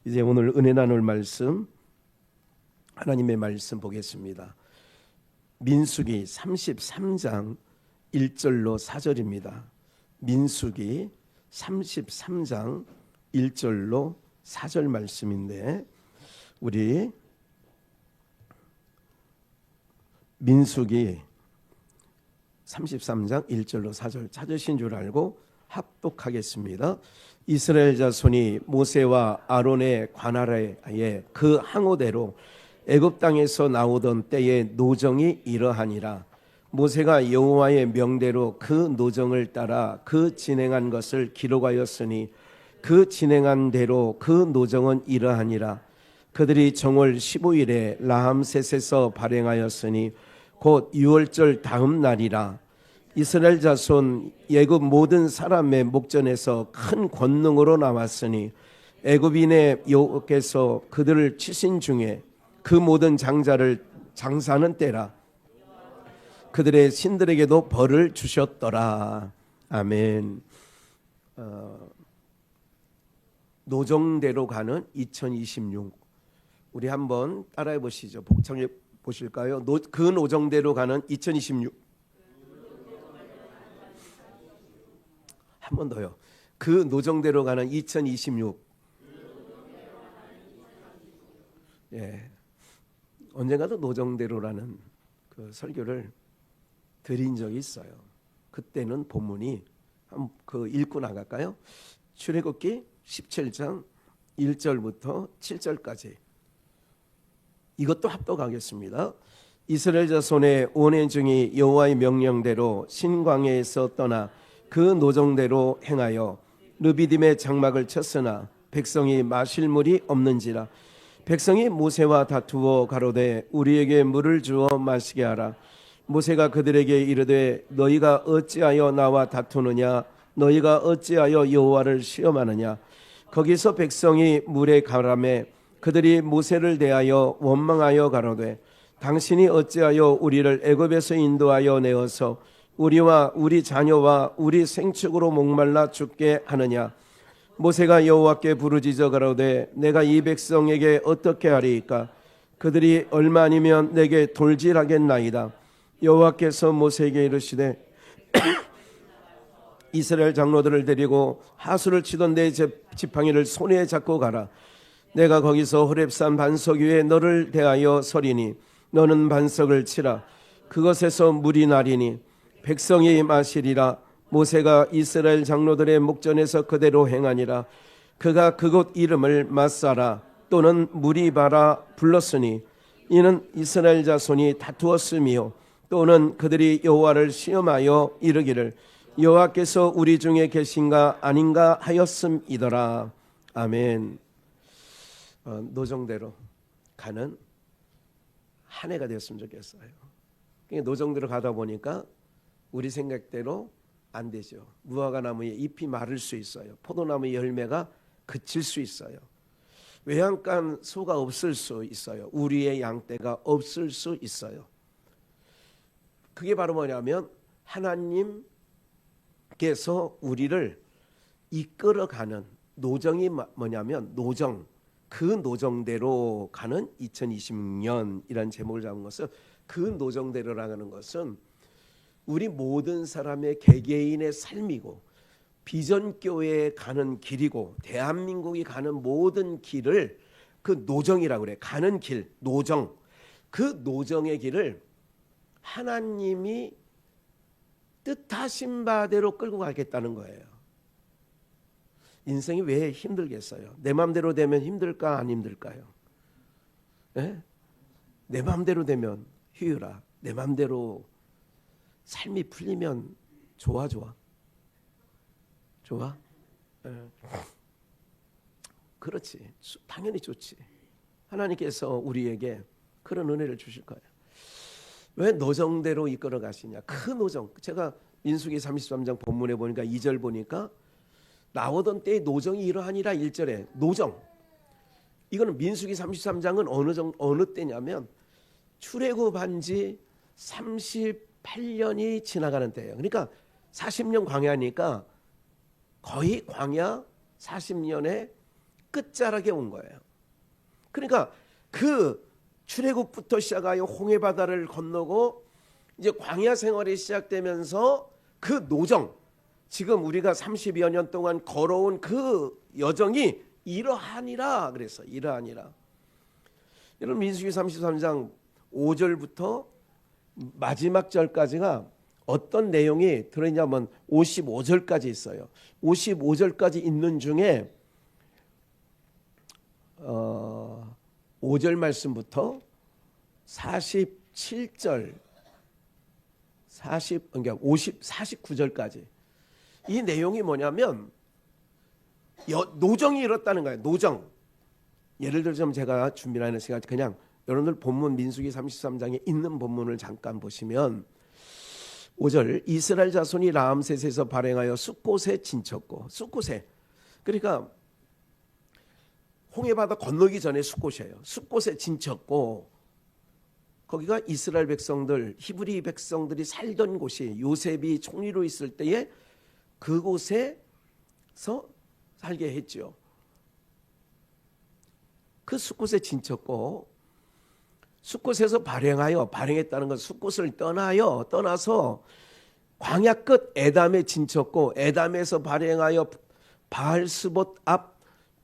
이제 오늘 은혜 나눌 말씀, 하나님의 말씀 보겠습니다. 민수기 33장 1절로 4절입니다. 민수기 33장 1절로 4절 말씀인데, 우리 민수기 33장 1절로 4절 찾으신 줄 알고 합독하겠습니다. 이스라엘 자손이 모세와 아론의 관할하에 그 항오대로 애굽 땅에서 나오던 때의 노정이 이러하니라. 모세가 여호와의 명대로 그 노정을 따라 그 진행한 것을 기록하였으니 그 진행한 대로 그 노정은 이러하니라. 그들이 정월 15일에 라함셋에서 발행하였으니 곧 유월절 다음 날이라. 이스라엘 자손 애굽 모든 사람의 목전에서 큰 권능으로 나왔으니 애굽인의 여호와께서 그들을 치신 중에 그 모든 장자를 장사하는 때라. 그들의 신들에게도 벌을 주셨더라. 아멘. 노정대로 가는 2026. 우리 한번 따라해 보시죠. 복창해 보실까요? 그 노정대로 가는 2026. 한 번 더요. 그 노정대로 가는 2026. 예, 언젠가도 노정대로라는 그 설교를 드린 적이 있어요. 그때는 본문이 그 읽고 나갈까요? 출애굽기 17장 1절부터 7절까지. 이것도 합독하겠습니다. 이스라엘 자손의 온해 중이 여호와의 명령대로 신광야에서 떠나 그 노정대로 행하여 르비딤의 장막을 쳤으나 백성이 마실 물이 없는지라. 백성이 모세와 다투어 가로되 우리에게 물을 주어 마시게 하라. 모세가 그들에게 이르되 너희가 어찌하여 나와 다투느냐? 너희가 어찌하여 여호와를 시험하느냐? 거기서 백성이 물에 가라매 그들이 모세를 대하여 원망하여 가로되 당신이 어찌하여 우리를 애굽에서 인도하여 내어서 우리와 우리 자녀와 우리 생축으로 목말라 죽게 하느냐? 모세가 여호와께 부르짖어 가로되 내가 이 백성에게 어떻게 하리이까? 그들이 얼마 아니면 내게 돌질하겠나이다. 여호와께서 모세에게 이르시되 이스라엘 장로들을 데리고 하수를 치던 내 지팡이를 손에 잡고 가라. 내가 거기서 호렙산 반석 위에 너를 대하여 서리니 너는 반석을 치라. 그것에서 물이 나리니 백성이 마시리라. 모세가 이스라엘 장로들의 목전에서 그대로 행하니라. 그가 그곳 이름을 마사라 또는 무리바라 불렀으니 이는 이스라엘 자손이 다투었으며 또는 그들이 여호와를 시험하여 이르기를 여호와께서 우리 중에 계신가 아닌가 하였음이더라. 아멘. 노정대로 가는 한 해가 되었으면 좋겠어요. 노정대로 가다 보니까 우리 생각대로 안 되죠. 무화과 나무의 잎이 마를 수 있어요. 포도나무의 열매가 그칠 수 있어요. 외양간 소가 없을 수 있어요. 우리의 양떼가 없을 수 있어요. 그게 바로 뭐냐면 하나님께서 우리를 이끌어가는 노정이 뭐냐면 노정, 그 노정대로 가는 2026년이라는 제목을 잡은 것은, 그 노정대로라는 것은 우리 모든 사람의 개개인의 삶이고 비전교회에 가는 길이고 대한민국이 가는 모든 길을 그 노정이라고 그래. 가는 길, 노정. 그 노정의 길을 하나님이 뜻하신 바대로 끌고 가겠다는 거예요. 인생이 왜 힘들겠어요? 내 마음대로 되면 힘들까 안 힘들까요? 네? 내 마음대로 되면 휴유라. 내 마음대로 삶이 풀리면 좋아? 네. 그렇지. 당연히 좋지. 하나님께서 우리에게 그런 은혜를 주실 거예요. 왜 노정대로 이끌어 가시냐? 그 노정. 제가 민수기 33장 본문에 보니까 2절 보니까 나오던 때의 노정이 이러하니라. 1절에 노정. 이거는 민수기 33장은 어느 때냐면 출애굽한 지 38년이 지나가는 때예요. 그러니까 40년 광야니까 거의 광야 40년에 끝자락에 온 거예요. 그러니까 그 출애굽부터 시작하여 홍해 바다를 건너고 이제 광야 생활이 시작되면서 그 노정, 지금 우리가 30여 년 동안 걸어온 그 여정이 이러하니라 그래서 이러하니라. 여러분 민수기 33장 5절부터 마지막 절까지가 어떤 내용이 들어있냐면 55절까지 있어요. 55절까지 있는 중에 5절 말씀부터 47절 49절까지 이 내용이 뭐냐면 노정이 이렇다는 거예요. 노정. 예를 들자면 제가 준비하는 시간 그냥 여러분들 본문 민수기 33장에 있는 본문을 잠깐 보시면 5절 이스라엘 자손이 라암셋에서 발행하여 숫곳에 진쳤고 숫곳에 그러니까 홍해바다 건너기 전에 숫곳이에요. 숫곳에 진쳤고 거기가 이스라엘 백성들 히브리 백성들이 살던 곳이 요셉이 총리로 있을 때에 그곳에서 살게 했죠. 그 숫곳에 진쳤고 숫곳에서 발행했다는 건 숫곳을 떠나서 광야 끝 에담에 진쳤고 에담에서 발행하여 바알스봇 앞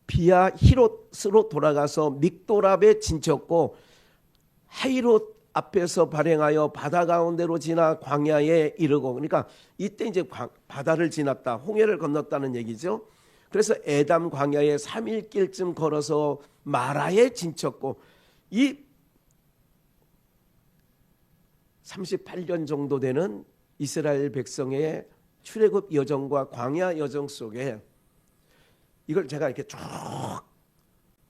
비아 히롯으로 돌아가서 믹도랍에 진쳤고 하이롯 앞에서 발행하여 바다 가운데로 지나 광야에 이르고 그러니까 이때 이제 바다를 지났다 홍해를 건넜다는 얘기죠. 그래서 에담 광야에 3일길쯤 걸어서 마라에 진쳤고 이 38년 정도 되는 이스라엘 백성의 출애굽 여정과 광야 여정 속에 이걸 제가 이렇게 쭉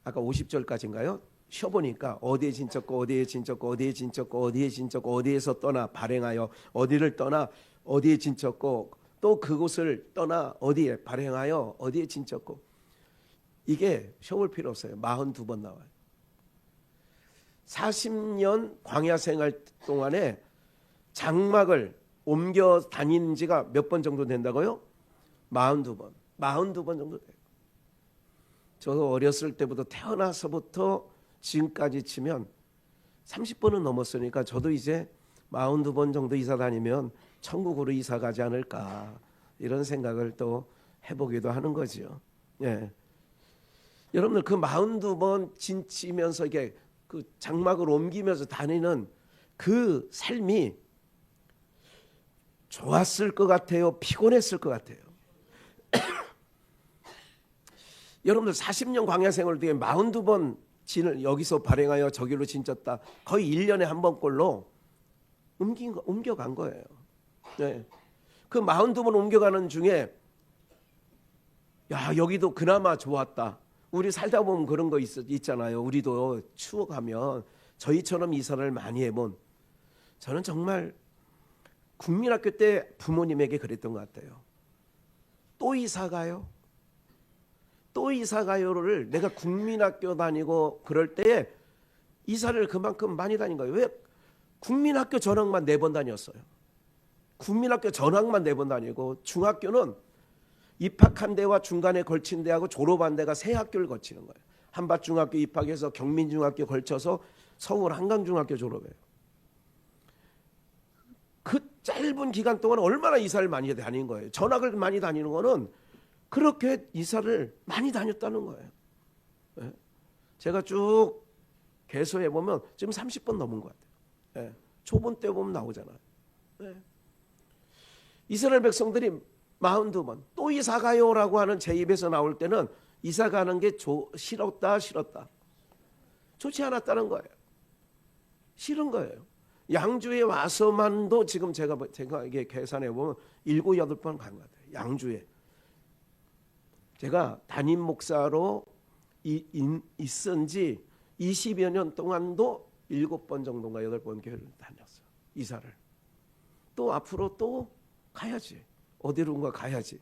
아까 50절까지인가요? 쉬어보니까 어디에 진쳤고 어디에 진쳤고 어디에 진쳤고 어디에 진쳤고 어디에서 떠나 발행하여 어디를 떠나 어디에 진쳤고 또 그곳을 떠나 어디에 발행하여 어디에 진쳤고 이게 쉬어볼 필요 없어요. 42번 나와요. 40년 광야 생활 동안에 장막을 옮겨 다닌 지가 몇 번 정도 된다고요? 42번. 42번 정도 돼요. 저도 어렸을 때부터 태어나서부터 지금까지 치면 30번은 넘었으니까 저도 이제 42번 정도 이사 다니면 천국으로 이사 가지 않을까 이런 생각을 또 해보기도 하는 거죠. 예. 여러분들 그 42번 진치면서 이게 그 장막을 옮기면서 다니는 그 삶이 좋았을 것 같아요? 피곤했을 것 같아요? 여러분들 40년 광야 생활 뒤에 42번 진을 여기서 발행하여 저기로 진쳤다. 거의 1년에 한 번꼴로 옮겨간 거예요. 네. 그 42번 옮겨가는 중에 야 여기도 그나마 좋았다. 우리 살다 보면 그런 거 있잖아요. 우리도 추억하면 저희처럼 이사를 많이 해본 저는 정말 국민학교 때 부모님에게 그랬던 것 같아요. 또 이사 가요? 또 이사 가요를 내가 국민학교 다니고 그럴 때에 이사를 그만큼 많이 다닌 거예요. 왜? 국민학교 전학만 4번 다녔어요. 국민학교 전학만 4번 다니고 중학교는 입학한 데와 중간에 걸친 데하고 졸업한 데가 3학교를 거치는 거예요. 한밭중학교 입학해서 경민중학교 걸쳐서 서울 한강중학교 졸업해요. 그 짧은 기간 동안 얼마나 이사를 많이 다닌 거예요. 전학을 많이 다니는 거는 그렇게 이사를 많이 다녔다는 거예요. 네. 제가 쭉 개소해 보면 지금 30번 넘은 것 같아요. 네. 초본 때 보면 나오잖아요. 네. 이스라엘 백성들이 42번 또 이사 가요라고 하는 제 입에서 나올 때는 이사 가는 게 싫었다. 좋지 않았다는 거예요. 싫은 거예요. 양주에 와서만도 지금 제가 이게 계산해 보면 7, 8번 간 것 같아요. 양주에. 제가 담임 목사로 있은 지 20여 년 동안도 7번 정도인가 8번 교회를 다녔어요. 이사를. 또 앞으로 또 가야지. 어디론가 가야지.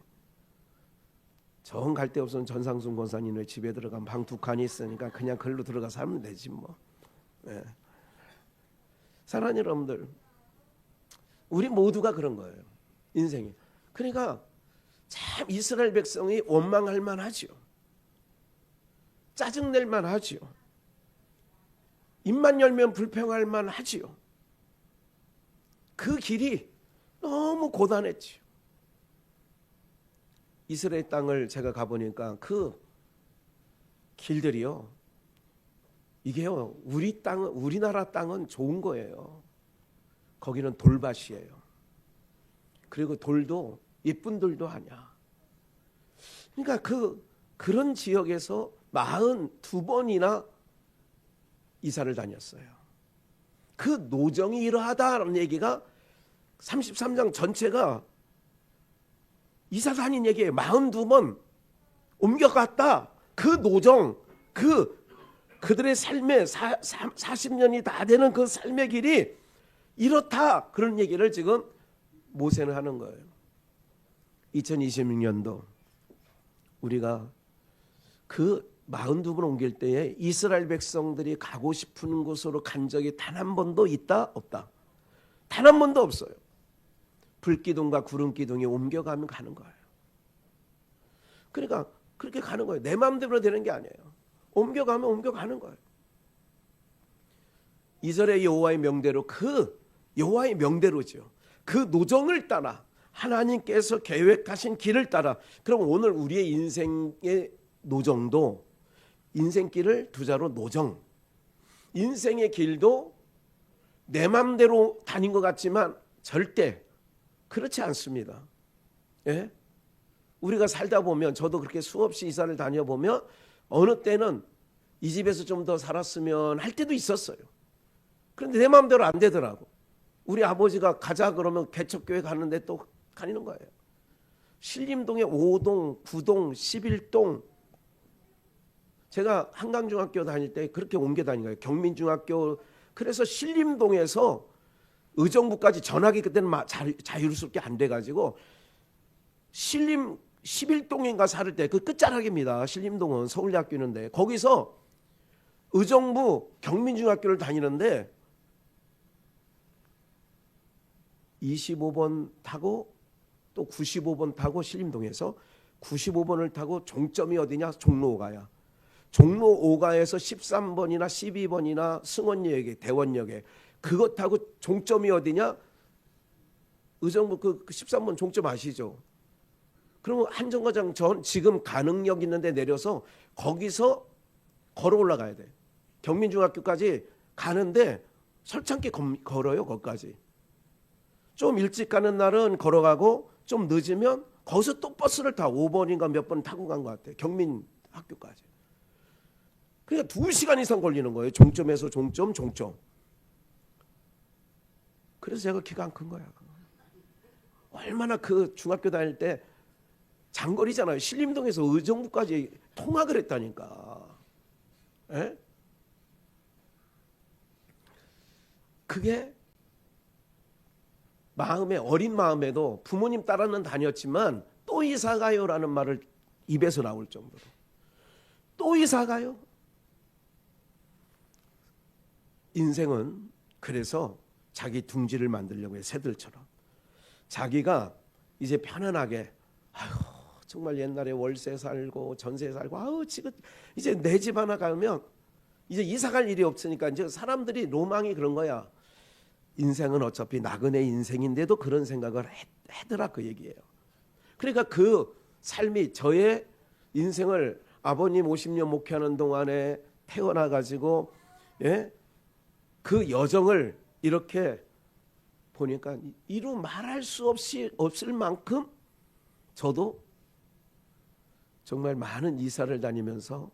정 갈 데 없으면 전상순 권사님의 집에 들어가면 방 2칸이 있으니까 그냥 글로 들어가 살면 되지 뭐. 네. 사랑하는 여러분들, 우리 모두가 그런 거예요. 인생이. 그러니까 참 이스라엘 백성이 원망할 만하죠. 짜증낼만 하지요. 입만 열면 불평할 만 하지요. 그 길이 너무 고단했지요. 이스라엘 땅을 제가 가보니까 그 길들이요, 이게요, 우리나라 땅은 좋은 거예요. 거기는 돌밭이에요. 그리고 돌도 예쁜 돌도 아니야. 그러니까 그런 지역에서 42번이나 이사를 다녔어요. 그 노정이 이러하다라는 얘기가 33장 전체가 이사 다닌 얘기예요. 42번 옮겨갔다. 그 노정, 그들의 삶의 40년이 다 되는 그 삶의 길이 이렇다. 그런 얘기를 지금 모세는 하는 거예요. 2026년도 우리가 그 42번 옮길 때에 이스라엘 백성들이 가고 싶은 곳으로 간 적이 단 한 번도 있다? 없다? 단 한 번도 없어요. 불기둥과 구름기둥이 옮겨가면 가는 거예요. 그러니까 그렇게 가는 거예요. 내 마음대로 되는 게 아니에요. 옮겨가면 옮겨가는 거예요. 2절의 여호와의 명대로, 그 여호와의 명대로죠. 그 노정을 따라 하나님께서 계획하신 길을 따라. 그럼 오늘 우리의 인생의 노정도, 인생길을 두 자로 노정, 인생의 길도 내 맘대로 다닌 것 같지만 절대 그렇지 않습니다. 예? 우리가 살다 보면, 저도 그렇게 수없이 이사를 다녀보면 어느 때는 이 집에서 좀 더 살았으면 할 때도 있었어요. 그런데 내 마음대로 안 되더라고. 우리 아버지가 가자 그러면 개척교회 가는데 또 가는 거예요. 신림동에 5동, 9동, 11동. 제가 한강중학교 다닐 때 그렇게 옮겨 다닌 거예요. 경민중학교. 그래서 신림동에서 의정부까지 전학이 그때는 자유롭게 안 돼가지고 신림 11동인가 살을 때, 그 끝자락입니다. 신림동은 서울대학교 있는데 거기서 의정부 경민중학교를 다니는데 25번 타고 또 95번 타고 신림동에서 95번을 타고 종점이 어디냐? 종로 5가야. 종로 5가에서 13번이나 12번이나 승원역에, 대원역에, 그것 타고 종점이 어디냐? 의정부 그 13번 종점 아시죠? 그러면 한정거장 전 지금 가능역 있는데 내려서 거기서 걸어 올라가야 돼. 경민중학교까지 가는데 설창기 걸어요. 거기까지. 좀 일찍 가는 날은 걸어가고 좀 늦으면 거기서 또 버스를 타. 5번인가 몇 번 타고 간 것 같아요. 경민학교까지. 그러니까 2시간 이상 걸리는 거예요. 종점에서 종점. 그래서 제가 키가 안 큰 거야. 얼마나 그 중학교 다닐 때 장거리잖아요. 신림동에서 의정부까지 통학을 했다니까. 에? 그게 어린 마음에도 부모님 따라는 다녔지만 또 이사 가요라는 말을 입에서 나올 정도로. 또 이사 가요? 인생은 그래서 자기 둥지를 만들려고 해요. 새들처럼. 자기가 이제 편안하게, 아유 정말 옛날에 월세 살고 전세 살고, 아우 지금 이제 내 집 하나 가면 이제 이사 갈 일이 없으니까 이제 사람들이 로망이 그런 거야. 인생은 어차피 나그네 인생인데도 그런 생각을 하더라, 그 얘기예요. 그러니까 그 삶이, 저의 인생을 아버님 50년 목회하는 동안에 태어나 가지고, 예? 그 여정을 이렇게 보니까 이루 말할 수 없을 만큼 저도 정말 많은 이사를 다니면서,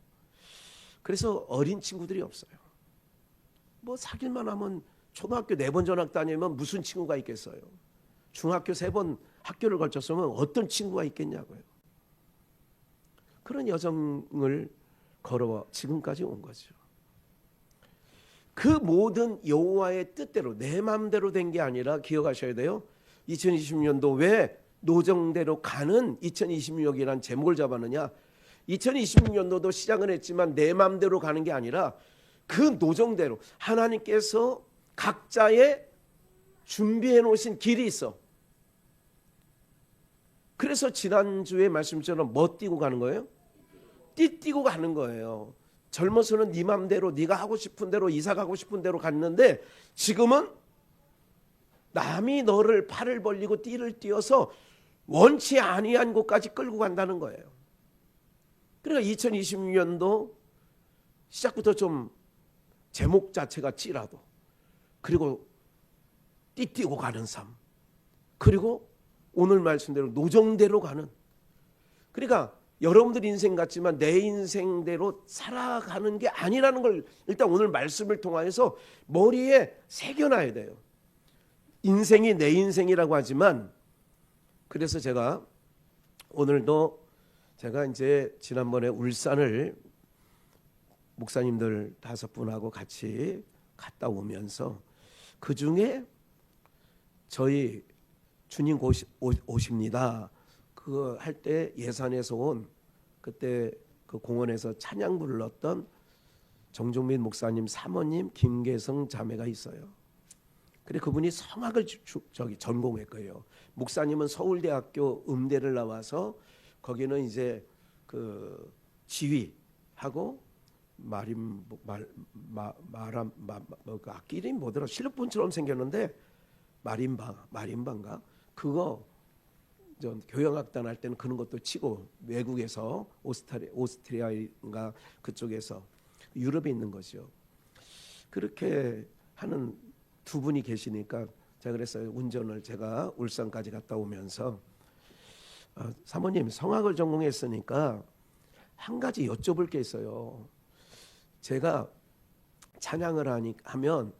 그래서 어린 친구들이 없어요. 뭐 사귈만 하면 초등학교 4번 전학 다니면 무슨 친구가 있겠어요. 중학교 3번 학교를 걸쳤으면 어떤 친구가 있겠냐고요. 그런 여정을 걸어 지금까지 온 거죠. 그 모든 여호와의 뜻대로, 내 마음대로 된 게 아니라, 기억하셔야 돼요. 2020년도 왜 노정대로 가는 2026이라는 제목을 잡았느냐. 2026년도도 시작은 했지만 내 마음대로 가는 게 아니라 그 노정대로 하나님께서 각자의 준비해 놓으신 길이 있어. 그래서 지난주에 말씀처럼 뭐 띄고 가는 거예요? 띠 띄고 가는 거예요. 젊어서는 네 맘대로 네가 하고 싶은 대로 이사 가고 싶은 대로 갔는데 지금은 남이 너를 팔을 벌리고 띠를 띄어서 원치 아니한 곳까지 끌고 간다는 거예요. 그러니까 2026년도 시작부터 좀 제목 자체가 찌라도, 그리고 띠띠고 가는 삶, 그리고 오늘 말씀대로 노정대로 가는, 그러니까 여러분들 인생 같지만 내 인생대로 살아가는 게 아니라는 걸 일단 오늘 말씀을 통해서 머리에 새겨놔야 돼요. 인생이 내 인생이라고 하지만, 그래서 제가 오늘도 제가 이제 지난번에 울산을 목사님들 5분하고 같이 갔다 오면서 그 중에 저희 주님 오십니다 그거 할 때 예산에서 온, 그때 그 공원에서 찬양 불렀던 정종민 목사님 사모님 김계성 자매가 있어요. 그래 그분이 성악을 전공했고요. 목사님은 서울대학교 음대를 나와서 거기는 이제 그 지휘하고 그 악기 이름이 뭐더라, 실로폰처럼 생겼는데 마림바인가 그거 교향악단 할 때는 그런 것도 치고, 외국에서 오스트리아인가 그쪽에서 유럽에 있는 거죠. 그렇게 하는 두 분이 계시니까 제가 그랬어요. 운전을 제가 울산까지 갔다 오면서 사모님 성악을 전공했으니까 한 가지 여쭤볼 게 있어요. 제가 찬양을 하면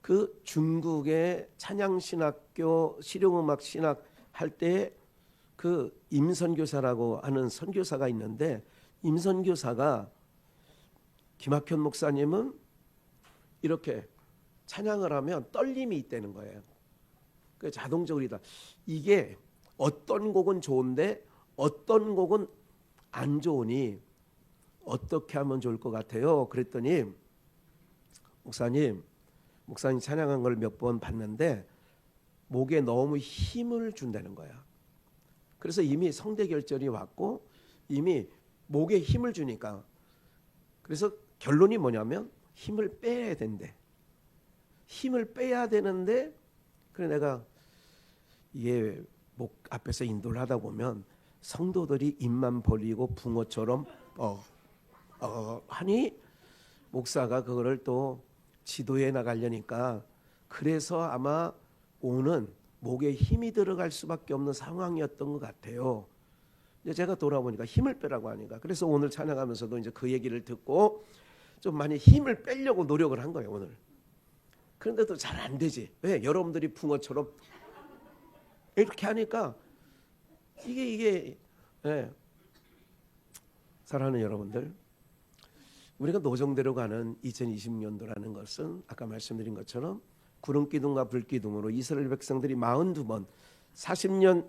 그 중국의 찬양신학교 실용음악 신학 할 때 그 임선교사라고 하는 선교사가 있는데, 임선교사가 김학현 목사님은 이렇게 찬양을 하면 떨림이 있다는 거예요. 그 자동적으로 이게 어떤 곡은 좋은데 어떤 곡은 안 좋으니 어떻게 하면 좋을 것 같아요? 그랬더니 목사님 찬양한 걸 몇 번 봤는데 목에 너무 힘을 준다는 거야. 그래서 이미 성대결절이 왔고 이미 목에 힘을 주니까, 그래서 결론이 뭐냐면 힘을 빼야 된대. 힘을 빼야 되는데, 그래 내가 이게 목 앞에서 인도를 하다 보면 성도들이 입만 벌리고 붕어처럼 하니 목사가 그거를 또 지도해 나가려니까, 그래서 아마 오는 목에 힘이 들어갈 수밖에 없는 상황이었던 것 같아요. 이제 제가 돌아보니까 힘을 빼라고 하니까, 그래서 오늘 찬양하면서도 이제 그 얘기를 듣고 좀 많이 힘을 빼려고 노력을 한 거예요 오늘. 그런데도 잘 안 되지. 왜? 여러분들이 붕어처럼 이렇게 하니까 이게 사랑하는 여러분들, 우리가 노정대로 가는 2020년도라는 것은 아까 말씀드린 것처럼 구름기둥과 불기둥으로 이스라엘 백성들이 42번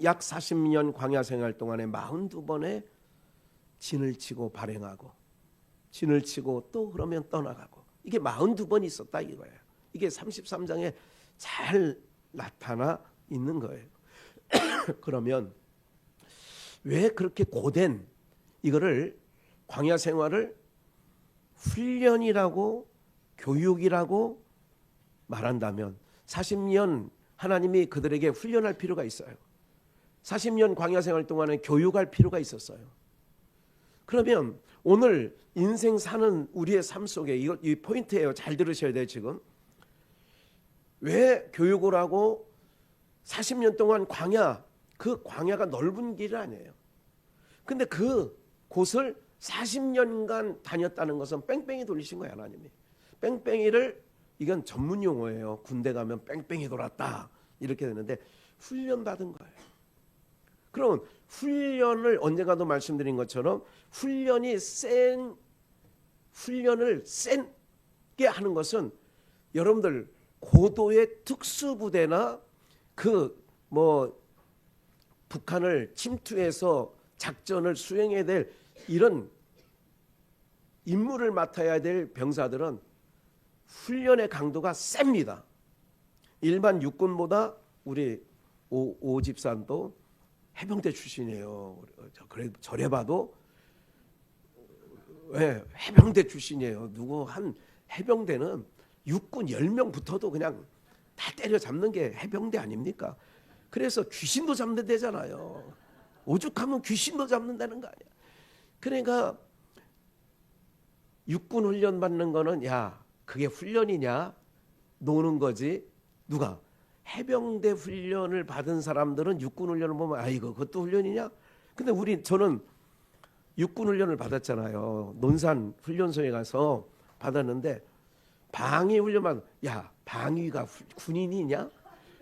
약 40년 광야 생활 동안에 42번의 진을 치고 발행하고 진을 치고 또 그러면 떠나가고, 이게 42번 있었다 이거예요. 이게 33장에 잘 나타나 있는 거예요. 그러면 왜 그렇게 고된 이거를 광야 생활을 훈련이라고 교육이라고 말한다면 40년 하나님이 그들에게 훈련할 필요가 있어요. 40년 광야 생활 동안에 교육할 필요가 있었어요. 그러면 오늘 인생 사는 우리의 삶 속에 이 포인트예요. 잘 들으셔야 돼요. 지금 왜 교육을 하고 40년 동안 그 광야가 넓은 길 아니에요. 근데 그 곳을 40년간 다녔다는 것은 뺑뺑이 돌리신 거예요. 하나님이 뺑뺑이를, 이건 전문 용어예요. 군대 가면 뺑뺑이 돌았다 이렇게 되는데 훈련받은 거예요. 그럼 훈련을 언젠가도 말씀드린 것처럼 훈련을 센게 하는 것은 여러분들 고도의 특수부대나 북한을 침투해서 작전을 수행해야 될 이런 임무를 맡아야 될 병사들은 훈련의 강도가 셉니다. 일반 육군보다 우리 오 집사도 해병대 출신이에요. 그래 저래 봐도 왜 해병대 출신이에요. 누구 한 해병대는 육군 10명 붙어도 그냥 다 때려잡는 게 해병대 아닙니까? 그래서 귀신도 잡는 데잖아요. 오죽하면 귀신도 잡는다는 거 아니야. 그러니까 육군 훈련 받는 거는 야 그게 훈련이냐 노는 거지. 누가 해병대 훈련을 받은 사람들은 육군 훈련을 보면 아이고 그것도 훈련이냐. 근데 저는 육군 훈련을 받았잖아요. 논산 훈련소에 가서 받았는데 방위 훈련만 야 방위가 군인이냐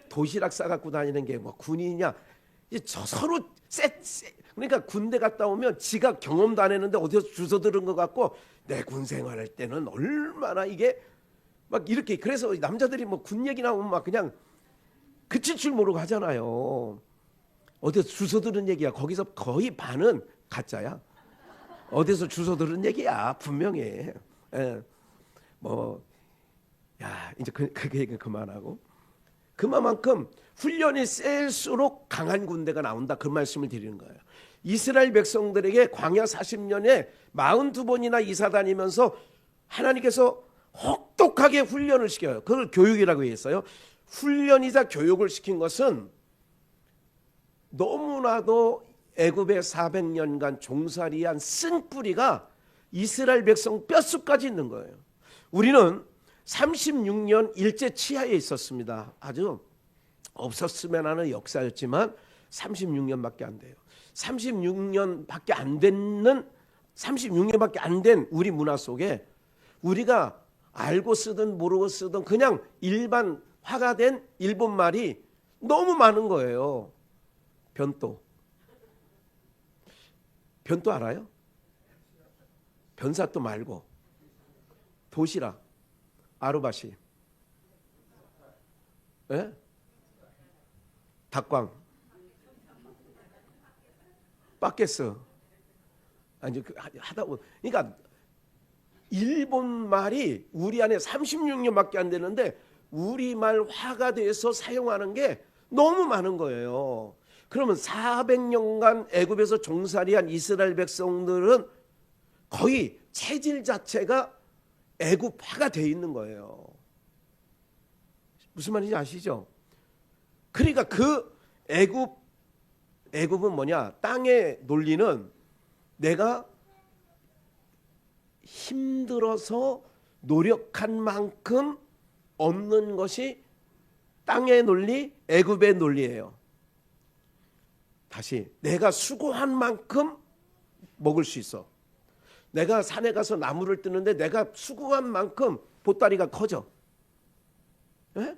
도시락 싸갖고 다니는 게 뭐 군인이냐. 저 서로 그러니까 군대 갔다 오면 지가 경험도 안 했는데 어디서 주워 들은 것 같고 내 군 생활할 때는 얼마나 이게 막 이렇게 그래서 남자들이 뭐 군 얘기 나오면 막 그냥 그칠 줄 모르고 하잖아요. 어디서 주워 들은 얘기야. 거기서 거의 반은 가짜야. 어디서 주워 들은 얘기야 분명히. 예. 뭐 야 이제 그 얘기 그만하고 그만큼 훈련이 셀수록 강한 군대가 나온다 그 말씀을 드리는 거예요. 이스라엘 백성들에게 광야 40년에 42번이나 이사 다니면서 하나님께서 혹독하게 훈련을 시켜요. 그걸 교육이라고 했어요. 훈련이자 교육을 시킨 것은 너무나도 애굽의 400년간 종살이한 쓴뿌리가 이스라엘 백성 뼛속까지 있는 거예요. 우리는 36년 일제 치하에 있었습니다. 아주 없었으면 하는 역사였지만 36년밖에 안 돼요. 36년밖에 안 된 우리 문화 속에 우리가 알고 쓰든 모르고 쓰든 그냥 일반 화가된 일본 말이 너무 많은 거예요. 변또 알아요? 변사또 말고 도시락, 아루바시, 예? 닭광, 빠게스. 아니 하다 보면 그러니까 일본 말이 우리 안에 36년밖에 안 되는데 우리말 화가 돼서 사용하는 게 너무 많은 거예요. 그러면 400년간 애굽에서 종살이한 이스라엘 백성들은 거의 체질 자체가 애굽화가 돼 있는 거예요. 무슨 말인지 아시죠? 그러니까 그 애굽은 뭐냐? 땅의 논리는 내가 힘들어서 노력한 만큼 얻는 것이 땅의 논리, 애굽의 논리예요. 다시 내가 수고한 만큼 먹을 수 있어. 내가 산에 가서 나무를 뜨는데 내가 수고한 만큼 보따리가 커져. 예?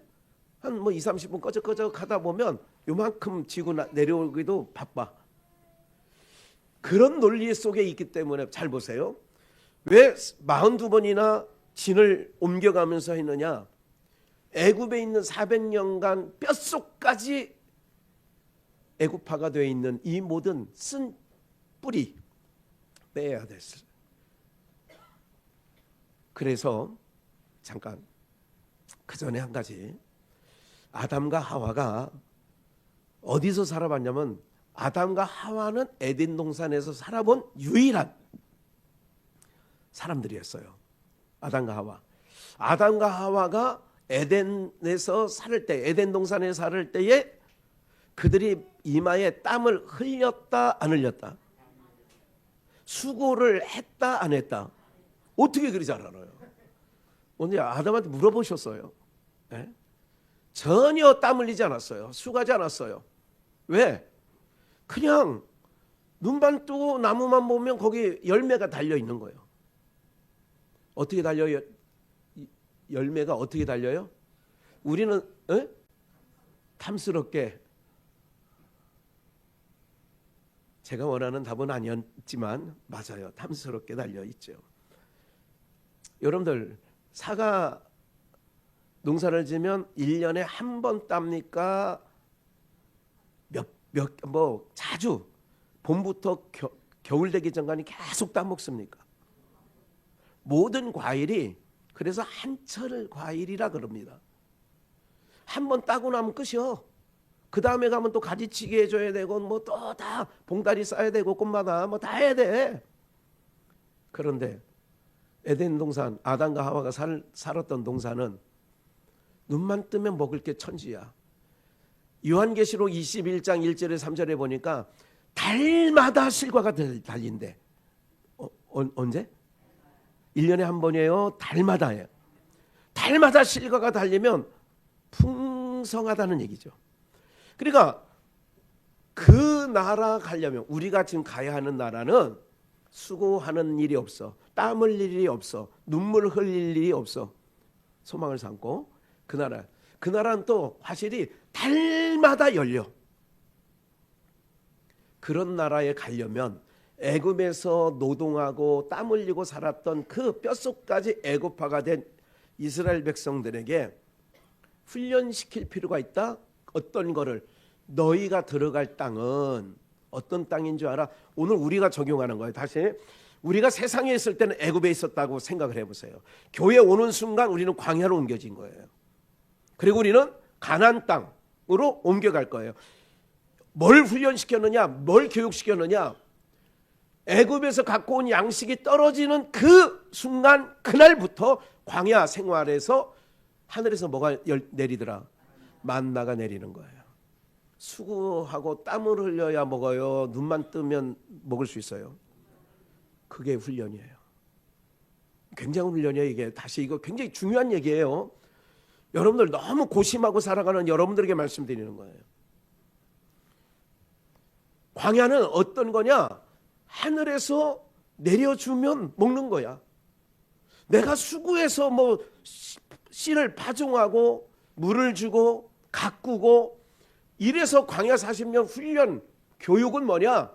한 뭐 20-30분 꺼적꺼적 하다 보면 요만큼 지고 내려오기도 바빠. 그런 논리 속에 있기 때문에 잘 보세요. 왜 42번이나 진을 옮겨가면서 했느냐? 애굽에 있는 400년간 뼛속까지 애굽화가 되어 있는 이 모든 쓴 뿌리 빼야 됐어요. 그래서 잠깐 그 전에 한 가지, 아담과 하와가 어디서 살아봤냐면 아담과 하와는 에덴 동산에서 살아본 유일한 사람들이었어요. 아담과 하와가 에덴에서 살을 때, 에덴 동산에 살을 때에 그들이 이마에 땀을 흘렸다 안 흘렸다? 수고를 했다 안 했다? 어떻게 그리 잘 알아요? 오늘 아담한테 물어보셨어요? 네? 전혀 땀 흘리지 않았어요. 수고하지 않았어요. 왜? 그냥 눈만 뜨고 나무만 보면 거기 열매가 달려 있는 거예요. 어떻게 달려요? 열매가 어떻게 달려요? 우리는 탐스럽게, 제가 원하는 답은 아니었지만 맞아요. 탐스럽게 달려 있죠. 여러분들 사과 농사를 지면 1년에 한 번 땁니까? 자주 봄부터 겨울 되기 전까지 계속 따먹습니까? 모든 과일이 그래서 한철 과일이라 그럽니다. 한 번 따고 나면 끝이요. 그 다음에 가면 또 가지치기 해줘야 되고 뭐 또 다 봉다리 싸야 되고 꽃마다 뭐 다 해야 돼. 그런데 에덴 동산, 아담과 하와가 살았던 동산은 눈만 뜨면 먹을 게 천지야. 요한계시록 21장 1절에 3절에 보니까 달마다 실과가 달린대. 언제? 1년에 한 번이에요? 달마다예요. 달마다 실과가 달리면 풍성하다는 얘기죠. 그러니까 그 나라 가려면, 우리가 지금 가야 하는 나라는 수고하는 일이 없어, 땀 흘릴 일이 없어, 눈물 흘릴 일이 없어. 소망을 삼고 그 나라는 또 화실이 달마다 열려. 그런 나라에 가려면 애굽에서 노동하고 땀 흘리고 살았던 그 뼛속까지 애굽화가 된 이스라엘 백성들에게 훈련시킬 필요가 있다. 어떤 거를? 너희가 들어갈 땅은 어떤 땅인 줄 알아? 오늘 우리가 적용하는 거예요. 다시, 우리가 세상에 있을 때는 애굽에 있었다고 생각을 해보세요. 교회 오는 순간 우리는 광야로 옮겨진 거예요. 그리고 우리는 가나안 땅으로 옮겨갈 거예요. 뭘 훈련시켰느냐? 뭘 교육시켰느냐? 애굽에서 갖고 온 양식이 떨어지는 그 순간, 그날부터 광야 생활에서 하늘에서 뭐가 내리더라? 만나가 내리는 거예요. 수고하고 땀을 흘려야 먹어요? 눈만 뜨면 먹을 수 있어요? 그게 훈련이에요. 굉장한 훈련이에요. 이게 다시 이거 굉장히 중요한 얘기예요. 여러분들 너무 고심하고 살아가는 여러분들에게 말씀드리는 거예요. 광야는 어떤 거냐? 하늘에서 내려주면 먹는 거야. 내가 수고해서 뭐 씨를 파종하고 물을 주고 가꾸고 이래서 광야 40년 훈련 교육은 뭐냐?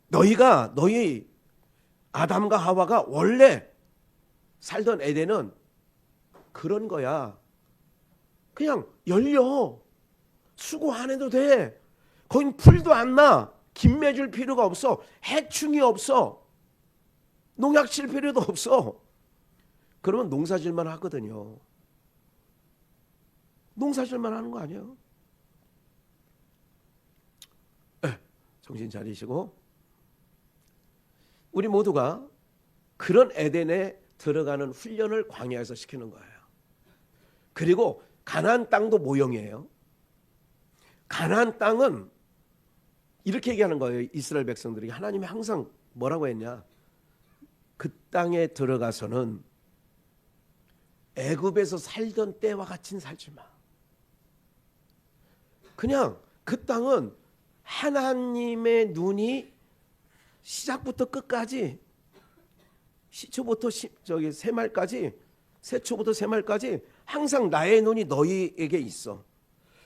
너희 아담과 하와가 원래 살던 에덴은 그런 거야. 그냥 열려. 수고 안 해도 돼. 거긴 풀도 안 나. 김매줄 필요가 없어. 해충이 없어. 농약 칠 필요도 없어. 그러면 농사질만 하거든요. 농사질만 하는 거 아니에요? 정신 차리시고, 우리 모두가 그런 에덴에 들어가는 훈련을 광야에서 시키는 거예요. 그리고 가나안 땅도 모형이에요. 가나안 땅은 이렇게 얘기하는 거예요. 이스라엘 백성들이. 하나님이 항상 뭐라고 했냐? 그 땅에 들어가서는 애굽에서 살던 때와 같이는 살지 마. 그냥 그 땅은 하나님의 눈이 시작부터 끝까지, 시초부터 새말까지, 새초부터 새말까지 항상 나의 눈이 너희에게 있어.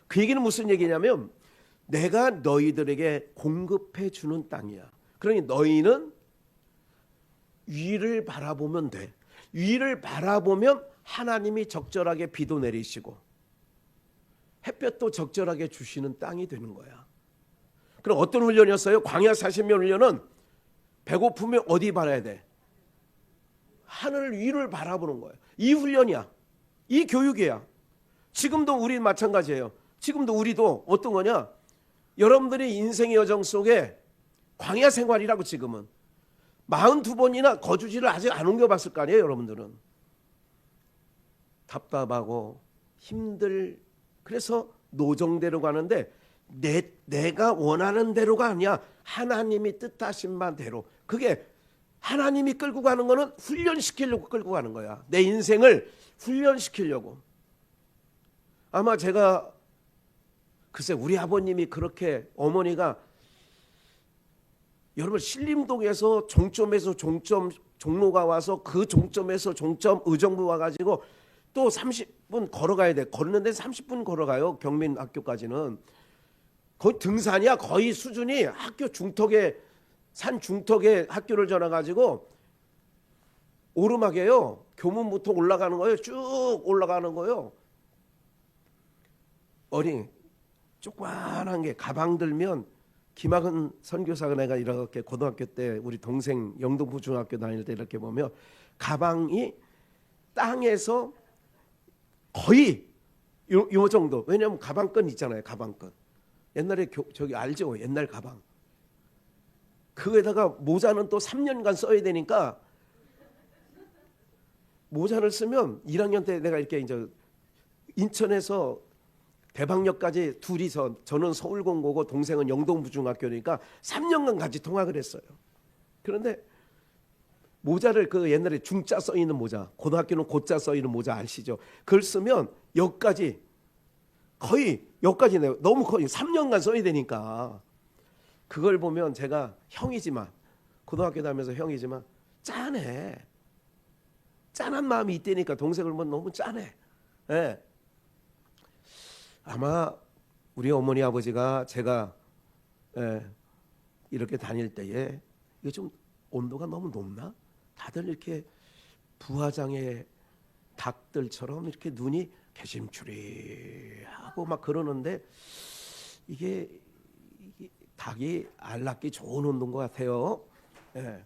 그 얘기는 무슨 얘기냐면 내가 너희들에게 공급해 주는 땅이야. 그러니 너희는 위를 바라보면 돼. 위를 바라보면 하나님이 적절하게 비도 내리시고 햇볕도 적절하게 주시는 땅이 되는 거야. 그럼 어떤 훈련이었어요? 광야 40년 훈련은 배고프면 어디 바라야 돼? 하늘 위를 바라보는 거예요. 이 훈련이야. 이 교육이야. 지금도 우리 마찬가지예요. 지금도 우리도 어떤 거냐? 여러분들의 인생의 여정 속에 광야 생활이라고 지금은 42번이나 거주지를 아직 안 옮겨봤을 거 아니에요. 여러분들은 답답하고 그래서 노정대로 가는데 내가 원하는 대로가 아니야. 하나님이 뜻하신 바대로. 그게 하나님이 끌고 가는 거는 훈련시키려고 끌고 가는 거야. 내 인생을 훈련시키려고. 아마 제가 글쎄 우리 아버님이 그렇게, 어머니가 여러분 신림동에서 종점에서 종점 종로가 와서 그 종점에서 종점 의정부 와가지고 또 30분 걸어가야 돼. 걷는데 30분 걸어가요. 경민학교까지는. 거의 등산이야. 거의 수준이 학교 중턱에, 산 중턱에 학교를 전화가지고 오르막이에요. 교문부터 올라가는 거예요. 쭉 올라가는 거예요. 어린 조그만한 게 가방 들면, 김학은 선교사가 내가 이렇게 고등학교 때 우리 동생 영등포 중학교 다닐 때 이렇게 보면 가방이 땅에서 거의 요 정도. 왜냐하면 가방끈 있잖아요. 가방끈. 옛날에 저기 알죠? 옛날 가방. 그거에다가 모자는 또 3년간 써야 되니까 모자를 쓰면 1학년 때 내가 이렇게 이제 인천에서 대방역까지 둘이서 저는 서울공고고 동생은 영동부중학교니까 3년간 같이 통학을 했어요. 그런데 모자를 그 옛날에 중자 써 있는 모자, 고등학교는 고자 써 있는 모자 아시죠? 그걸 쓰면 여기까지 거의 여기까지 너무 거의 3년간 써야 되니까 그걸 보면 제가 형이지만 고등학교 다니면서 형이지만 짠해. 짠한 마음이 있다니까 동생을 보면 너무 짠해. 예. 아마 우리 어머니 아버지가 제가 이렇게 다닐 때에 이게 좀 온도가 너무 높나? 다들 이렇게 부화장의 닭들처럼 이렇게 눈이 개심추리하고 막 그러는데 이게 닭이 알 낳기 좋은 온도인 것 같아요. 예.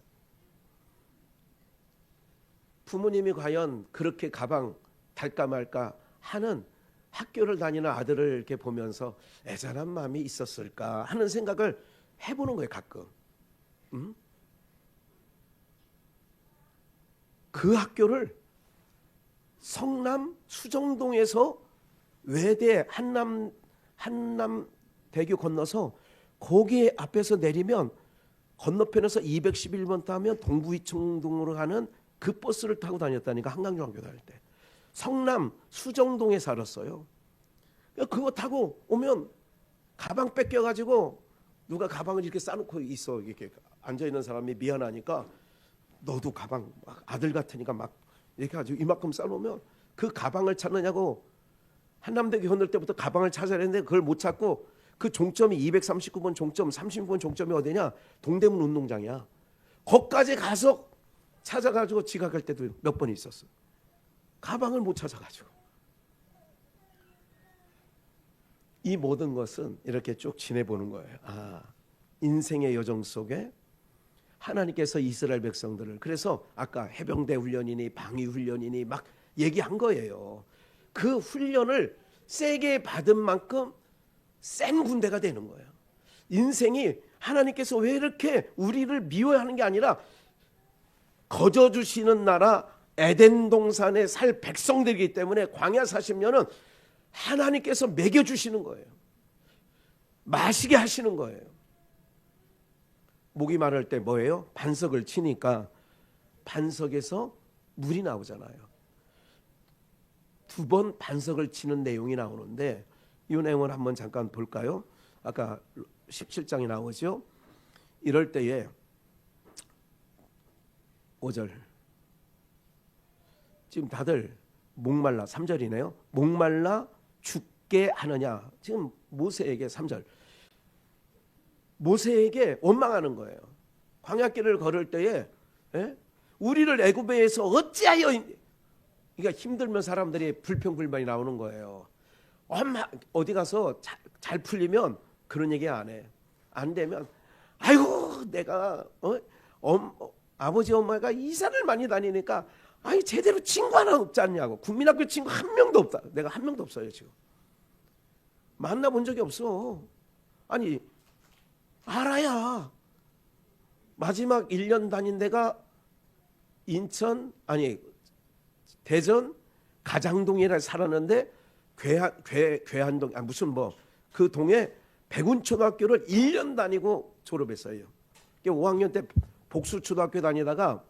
부모님이 과연 그렇게 가방 달까 말까 하는 학교를 다니는 아들을 이렇게 보면서 애잔한 마음이 있었을까 하는 생각을 해보는 거예요, 가끔. 그 학교를 성남 수정동에서 외대 한남대교 건너서 거기 앞에서 내리면 건너편에서 211번 타면 동부이청동으로 가는 그 버스를 타고 다녔다니까, 한강중학교 다닐 때. 성남 수정동에 살았어요. 그거 타고 오면 가방 뺏겨가지고 누가 가방을 이렇게 싸놓고 있어. 이렇게 앉아있는 사람이 미안하니까 너도 가방, 아들 같으니까 막 이렇게 가지고 이만큼 싸놓으면 그 가방을 찾느냐고 한남대교 건널 때부터 가방을 찾아야 했는데 그걸 못 찾고 그 종점이 239번 종점, 30번 종점이 어디냐? 동대문 운동장이야. 거기까지 가서 찾아가지고 지각할 때도 몇 번 있었어. 가방을 못 찾아가지고. 이 모든 것은 이렇게 쭉 지내보는 거예요. 인생의 여정 속에 하나님께서 이스라엘 백성들을, 그래서 아까 해병대 훈련이니 방위 훈련이니 막 얘기한 거예요. 그 훈련을 세게 받은 만큼 센 군대가 되는 거예요. 인생이 하나님께서 왜 이렇게 우리를 미워하는 게 아니라 거저 주시는 나라 에덴 동산에 살 백성들이기 때문에 광야 40년은 하나님께서 먹여 주시는 거예요. 마시게 하시는 거예요. 목이 마를 때 뭐예요? 반석을 치니까 반석에서 물이 나오잖아요. 2번 반석을 치는 내용이 나오는데 이 내용을 한번 잠깐 볼까요? 아까 17장이 나오죠. 이럴 때에 5절, 지금 다들 목말라, 3절이네요. 목말라 죽게 하느냐. 지금 모세에게 3절, 모세에게 원망하는 거예요. 광야길을 걸을 때에 우리를 애굽에서 어찌하여, 그러니까 힘들면 사람들이 불평불만이 나오는 거예요. 어디 가서 잘 풀리면 그런 얘기 안 해. 안 되면 아이고 내가 아버지 엄마가 이사를 많이 다니니까 제대로 친구 하나 없지 않냐고. 국민학교 친구 한 명도 없다. 내가 한 명도 없어요 지금. 만나본 적이 없어. 아니 알아야. 마지막 1년 다닌 데가 인천, 대전 가장동이라 살았는데 괴한동, 무슨 그 동에 백운초등학교를 1년 다니고 졸업했어요. 5학년 때 복수초등학교 다니다가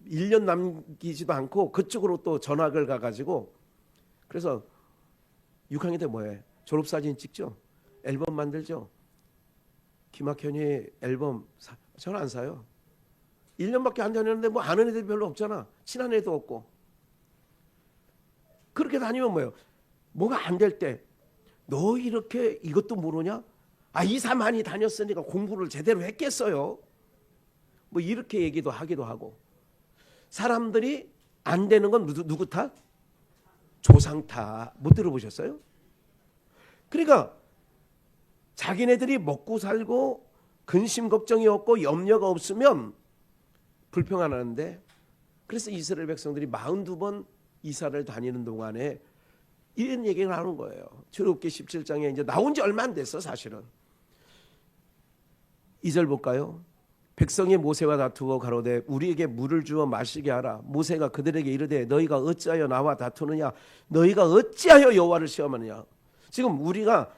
1년 남기지도 않고 그쪽으로 또 전학을 가가지고, 그래서 6학년 때 뭐해? 졸업사진 찍죠? 앨범 만들죠? 김학현이 앨범 저는 안 사요. 1년밖에 안 다녔는데 뭐 아는 애들 별로 없잖아. 친한 애도 없고. 그렇게 다니면 뭐예요? 뭐가 안 될 때 너 이렇게 이것도 모르냐? 이사 많이 다녔으니까 공부를 제대로 했겠어요. 뭐 이렇게 얘기도 하기도 하고. 사람들이 안 되는 건 누구 탓? 조상 탓. 못 들어보셨어요? 그러니까 자기네들이 먹고 살고 근심 걱정이 없고 염려가 없으면 불평 안 하는데, 그래서 이스라엘 백성들이 42번 이사를 다니는 동안에 이런 얘기가 나오는 거예요. 출애굽기 17장에 이제 나온 지 얼마 안 됐어 사실은. 2절 볼까요? 백성이 모세와 다투고 가로되 우리에게 물을 주어 마시게 하라. 모세가 그들에게 이르되 너희가 어찌하여 나와 다투느냐? 너희가 어찌하여 여호와를 시험하느냐? 지금 우리가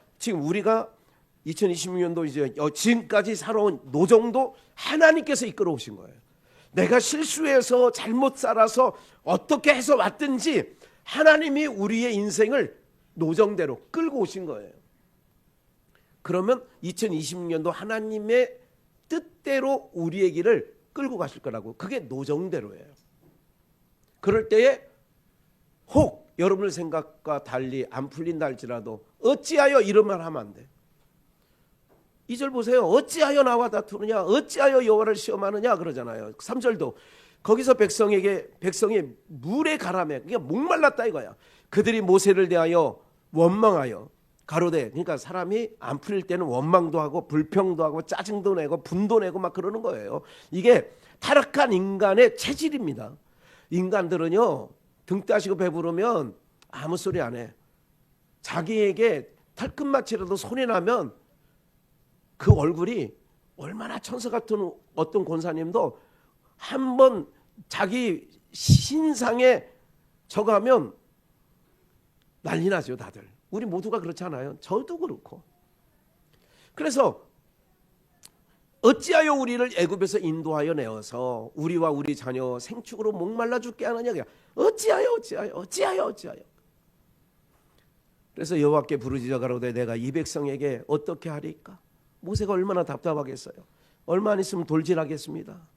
2026년도 이제 지금까지 살아온 노정도 하나님께서 이끌어 오신 거예요. 내가 실수해서 잘못 살아서 어떻게 해서 왔든지 하나님이 우리의 인생을 노정대로 끌고 오신 거예요. 그러면 2026년도 하나님의 뜻대로 우리의 길을 끌고 가실 거라고. 그게 노정대로예요. 그럴 때에 혹 여러분의 생각과 달리 안 풀린다 할지라도 어찌하여 이런 말 하면 안 돼. 2절 보세요. 어찌하여 나와 다투느냐? 어찌하여 여호와를 시험하느냐? 그러잖아요. 3절도 거기서 백성이 물에 가라매, 그러니까 목말랐다 이거야. 그들이 모세를 대하여 원망하여 가로되, 그러니까 사람이 안 풀릴 때는 원망도 하고 불평도 하고 짜증도 내고 분도 내고 막 그러는 거예요. 이게 타락한 인간의 체질입니다. 인간들은요, 등 따시고 배부르면 아무 소리 안 해. 자기에게 털끝마치라도 손이 나면 그 얼굴이, 얼마나 천사 같은 어떤 권사님도 한번 자기 신상에 저거 하면 난리 나죠, 다들. 우리 모두가 그렇잖아요. 저도 그렇고. 그래서 어찌하여 우리를 애굽에서 인도하여 내어서 우리와 우리 자녀 생축으로 목말라 죽게 하느냐? 어찌하여. 그래서 여호와께 부르짖어 가로되 내가 이 백성에게 어떻게 하리까? 모세가 얼마나 답답하겠어요. 얼마 안 있으면 돌진하겠습니다.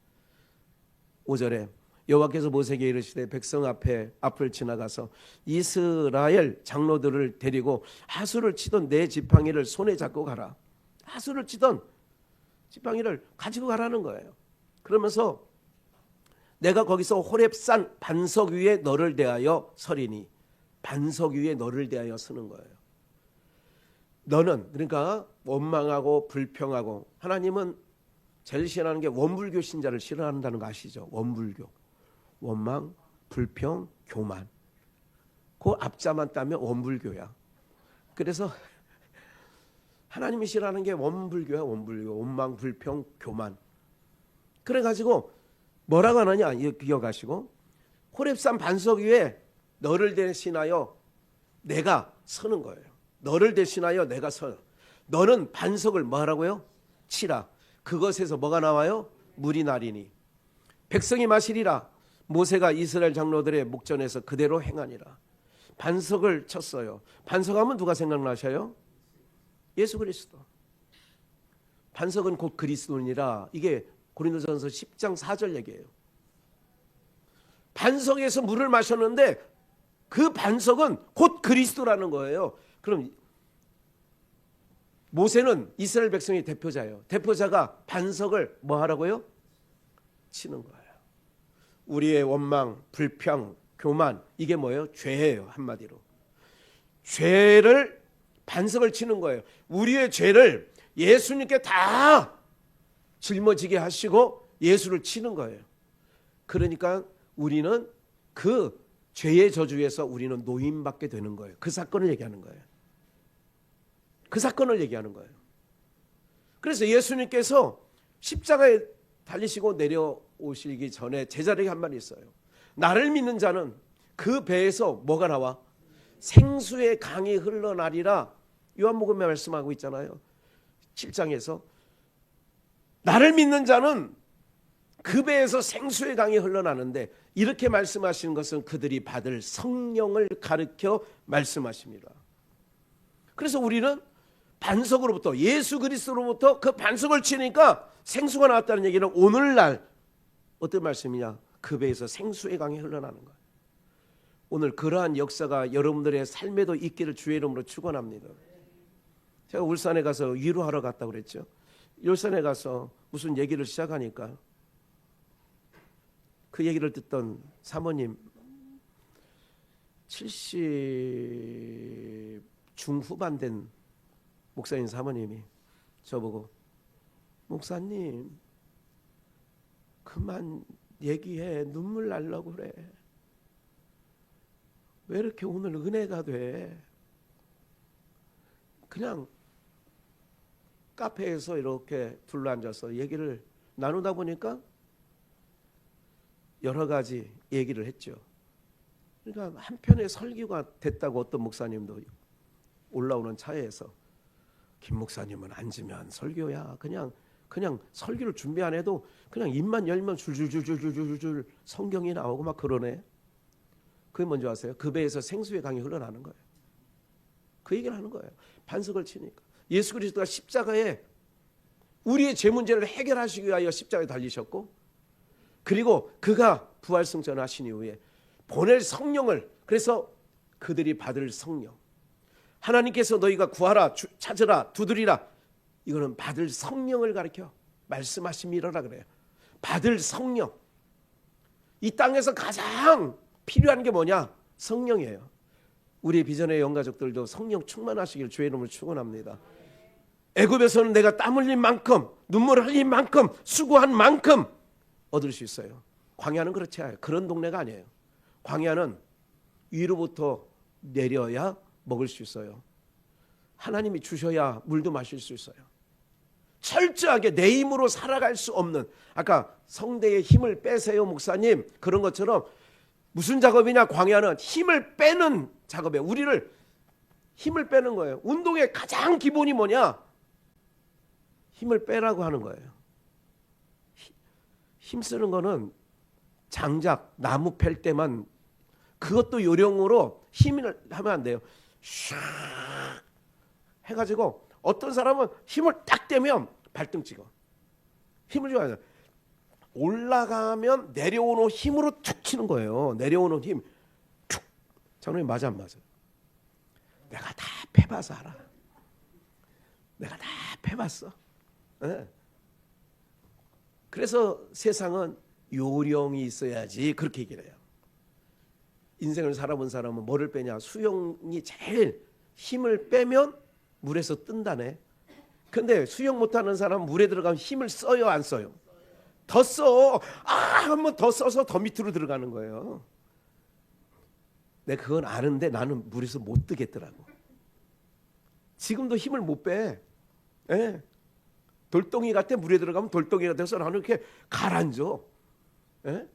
5절에 여호와께서 모세에게 이르시되 백성 앞을 지나가서 이스라엘 장로들을 데리고 하수를 치던 내 지팡이를 손에 잡고 가라. 하수를 치던 지팡이를 가지고 가라는 거예요. 그러면서 내가 거기서 호렙산 반석 위에 너를 대하여 서리니, 반석 위에 너를 대하여 서는 거예요. 너는, 그러니까 원망하고 불평하고, 하나님은 제일 싫어하는 게 원불교 신자를 싫어한다는 거 아시죠? 원불교. 원망, 불평, 교만. 그 앞자만 따면 원불교야. 그래서 하나님이 싫어하는 게 원불교야. 원불교. 원망, 불평, 교만. 그래가지고 뭐라고 하느냐, 기억하시고, 호렙산 반석 위에 너를 대신하여 내가 서는 거예요. 너를 대신하여 내가 서. 너는 반석을 뭐 하라고요? 치라. 그것에서 뭐가 나와요? 물이 나리니. 백성이 마시리라. 모세가 이스라엘 장로들의 목전에서 그대로 행하니라. 반석을 쳤어요. 반석하면 누가 생각나셔요? 예수 그리스도. 반석은 곧 그리스도니라. 이게 고린도전서 10장 4절 얘기예요. 반석에서 물을 마셨는데 그 반석은 곧 그리스도라는 거예요. 그럼 모세는 이스라엘 백성의 대표자예요. 대표자가 반석을 뭐 하라고요? 치는 거예요. 우리의 원망, 불평, 교만, 이게 뭐예요? 죄예요. 한마디로. 죄를, 반석을 치는 거예요. 우리의 죄를 예수님께 다 짊어지게 하시고 예수를 치는 거예요. 그러니까 우리는 그 죄의 저주에서 우리는 노임받게 되는 거예요. 그 사건을 얘기하는 거예요. 그 사건을 얘기하는 거예요. 그래서 예수님께서 십자가에 달리시고 내려오시기 전에 제자들에게 한 말이 있어요. 나를 믿는 자는 그 배에서 뭐가 나와? 생수의 강이 흘러나리라. 요한복음에 말씀하고 있잖아요. 7장에서 나를 믿는 자는 그 배에서 생수의 강이 흘러나는데, 이렇게 말씀하시는 것은 그들이 받을 성령을 가르쳐 말씀하십니다. 그래서 우리는 반석으로부터, 예수 그리스도로부터 그 반석을 치니까 생수가 나왔다는 얘기는 오늘날 어떤 말씀이냐? 그 배에서 생수의 강이 흘러나는 거예요. 오늘 그러한 역사가 여러분들의 삶에도 있기를 주의 이름으로 축원합니다. 제가 울산에 가서 위로하러 갔다고 그랬죠. 울산에 가서 무슨 얘기를 시작하니까 그 얘기를 듣던 사모님, 70 중후반 된 목사님 사모님이 저보고, 목사님 그만 얘기해. 눈물 날려고 그래. 왜 이렇게 오늘 은혜가 돼? 그냥 카페에서 이렇게 둘러앉아서 얘기를 나누다 보니까 여러 가지 얘기를 했죠. 그러니까 한편의 설교가 됐다고 어떤 목사님도 올라오는 차에서 김 목사님은 앉으면 설교야. 그냥 설교를 준비 안 해도 그냥 입만 열면 줄줄줄줄줄줄 성경이 나오고 막 그러네. 그게 뭔지 아세요? 그 배에서 생수의 강이 흘러나는 거예요. 그 얘기를 하는 거예요. 반석을 치니까. 예수 그리스도가 십자가에 우리의 죄 문제를 해결하시기 위하여 십자가에 달리셨고, 그리고 그가 부활승천하신 이후에 보낼 성령을, 그래서 그들이 받을 성령, 하나님께서 너희가 구하라, 찾으라, 두드리라, 이거는 받을 성령을 가리켜 말씀하심이라 그래요. 받을 성령. 이 땅에서 가장 필요한 게 뭐냐? 성령이에요. 우리 비전의 영가족들도 성령 충만하시길 주의 이름으로 축원합니다. 애굽에서는 내가 땀 흘린 만큼, 눈물 흘린 만큼, 수고한 만큼 얻을 수 있어요. 광야는 그렇지 않아요. 그런 동네가 아니에요. 광야는 위로부터 내려야 먹을 수 있어요. 하나님이 주셔야 물도 마실 수 있어요. 철저하게 내 힘으로 살아갈 수 없는, 아까 성대의 힘을 빼세요 목사님 그런 것처럼, 무슨 작업이냐? 광야는 힘을 빼는 작업이에요. 우리를 힘을 빼는 거예요. 운동의 가장 기본이 뭐냐? 힘을 빼라고 하는 거예요. 힘쓰는 거는 장작, 나무 팰 때만, 그것도 요령으로 힘을 하면 안 돼요. 슉 해가지고 어떤 사람은 힘을 딱 떼면 발등 찍어. 힘을 줘야 돼. 올라가면 내려오는 힘으로 툭 치는 거예요. 내려오는 힘. 툭. 장로님 맞아 안 맞아? 내가 다 패봐서 알아. 내가 다 패봤어. 네. 그래서 세상은 요령이 있어야지 그렇게 얘기를 해요. 인생을 살아본 사람은 뭐를 빼냐? 수영이 제일 힘을 빼면 물에서 뜬다네. 근데 수영 못하는 사람은 물에 들어가면 힘을 써요, 안 써요? 더 써. 한번 더 써서 더 밑으로 들어가는 거예요. 내가 그건 아는데 나는 물에서 못 뜨겠더라고. 지금도 힘을 못 빼. 예. 돌덩이 같아. 물에 들어가면 돌덩이가 돼서 나는 이렇게 가라앉아. 예?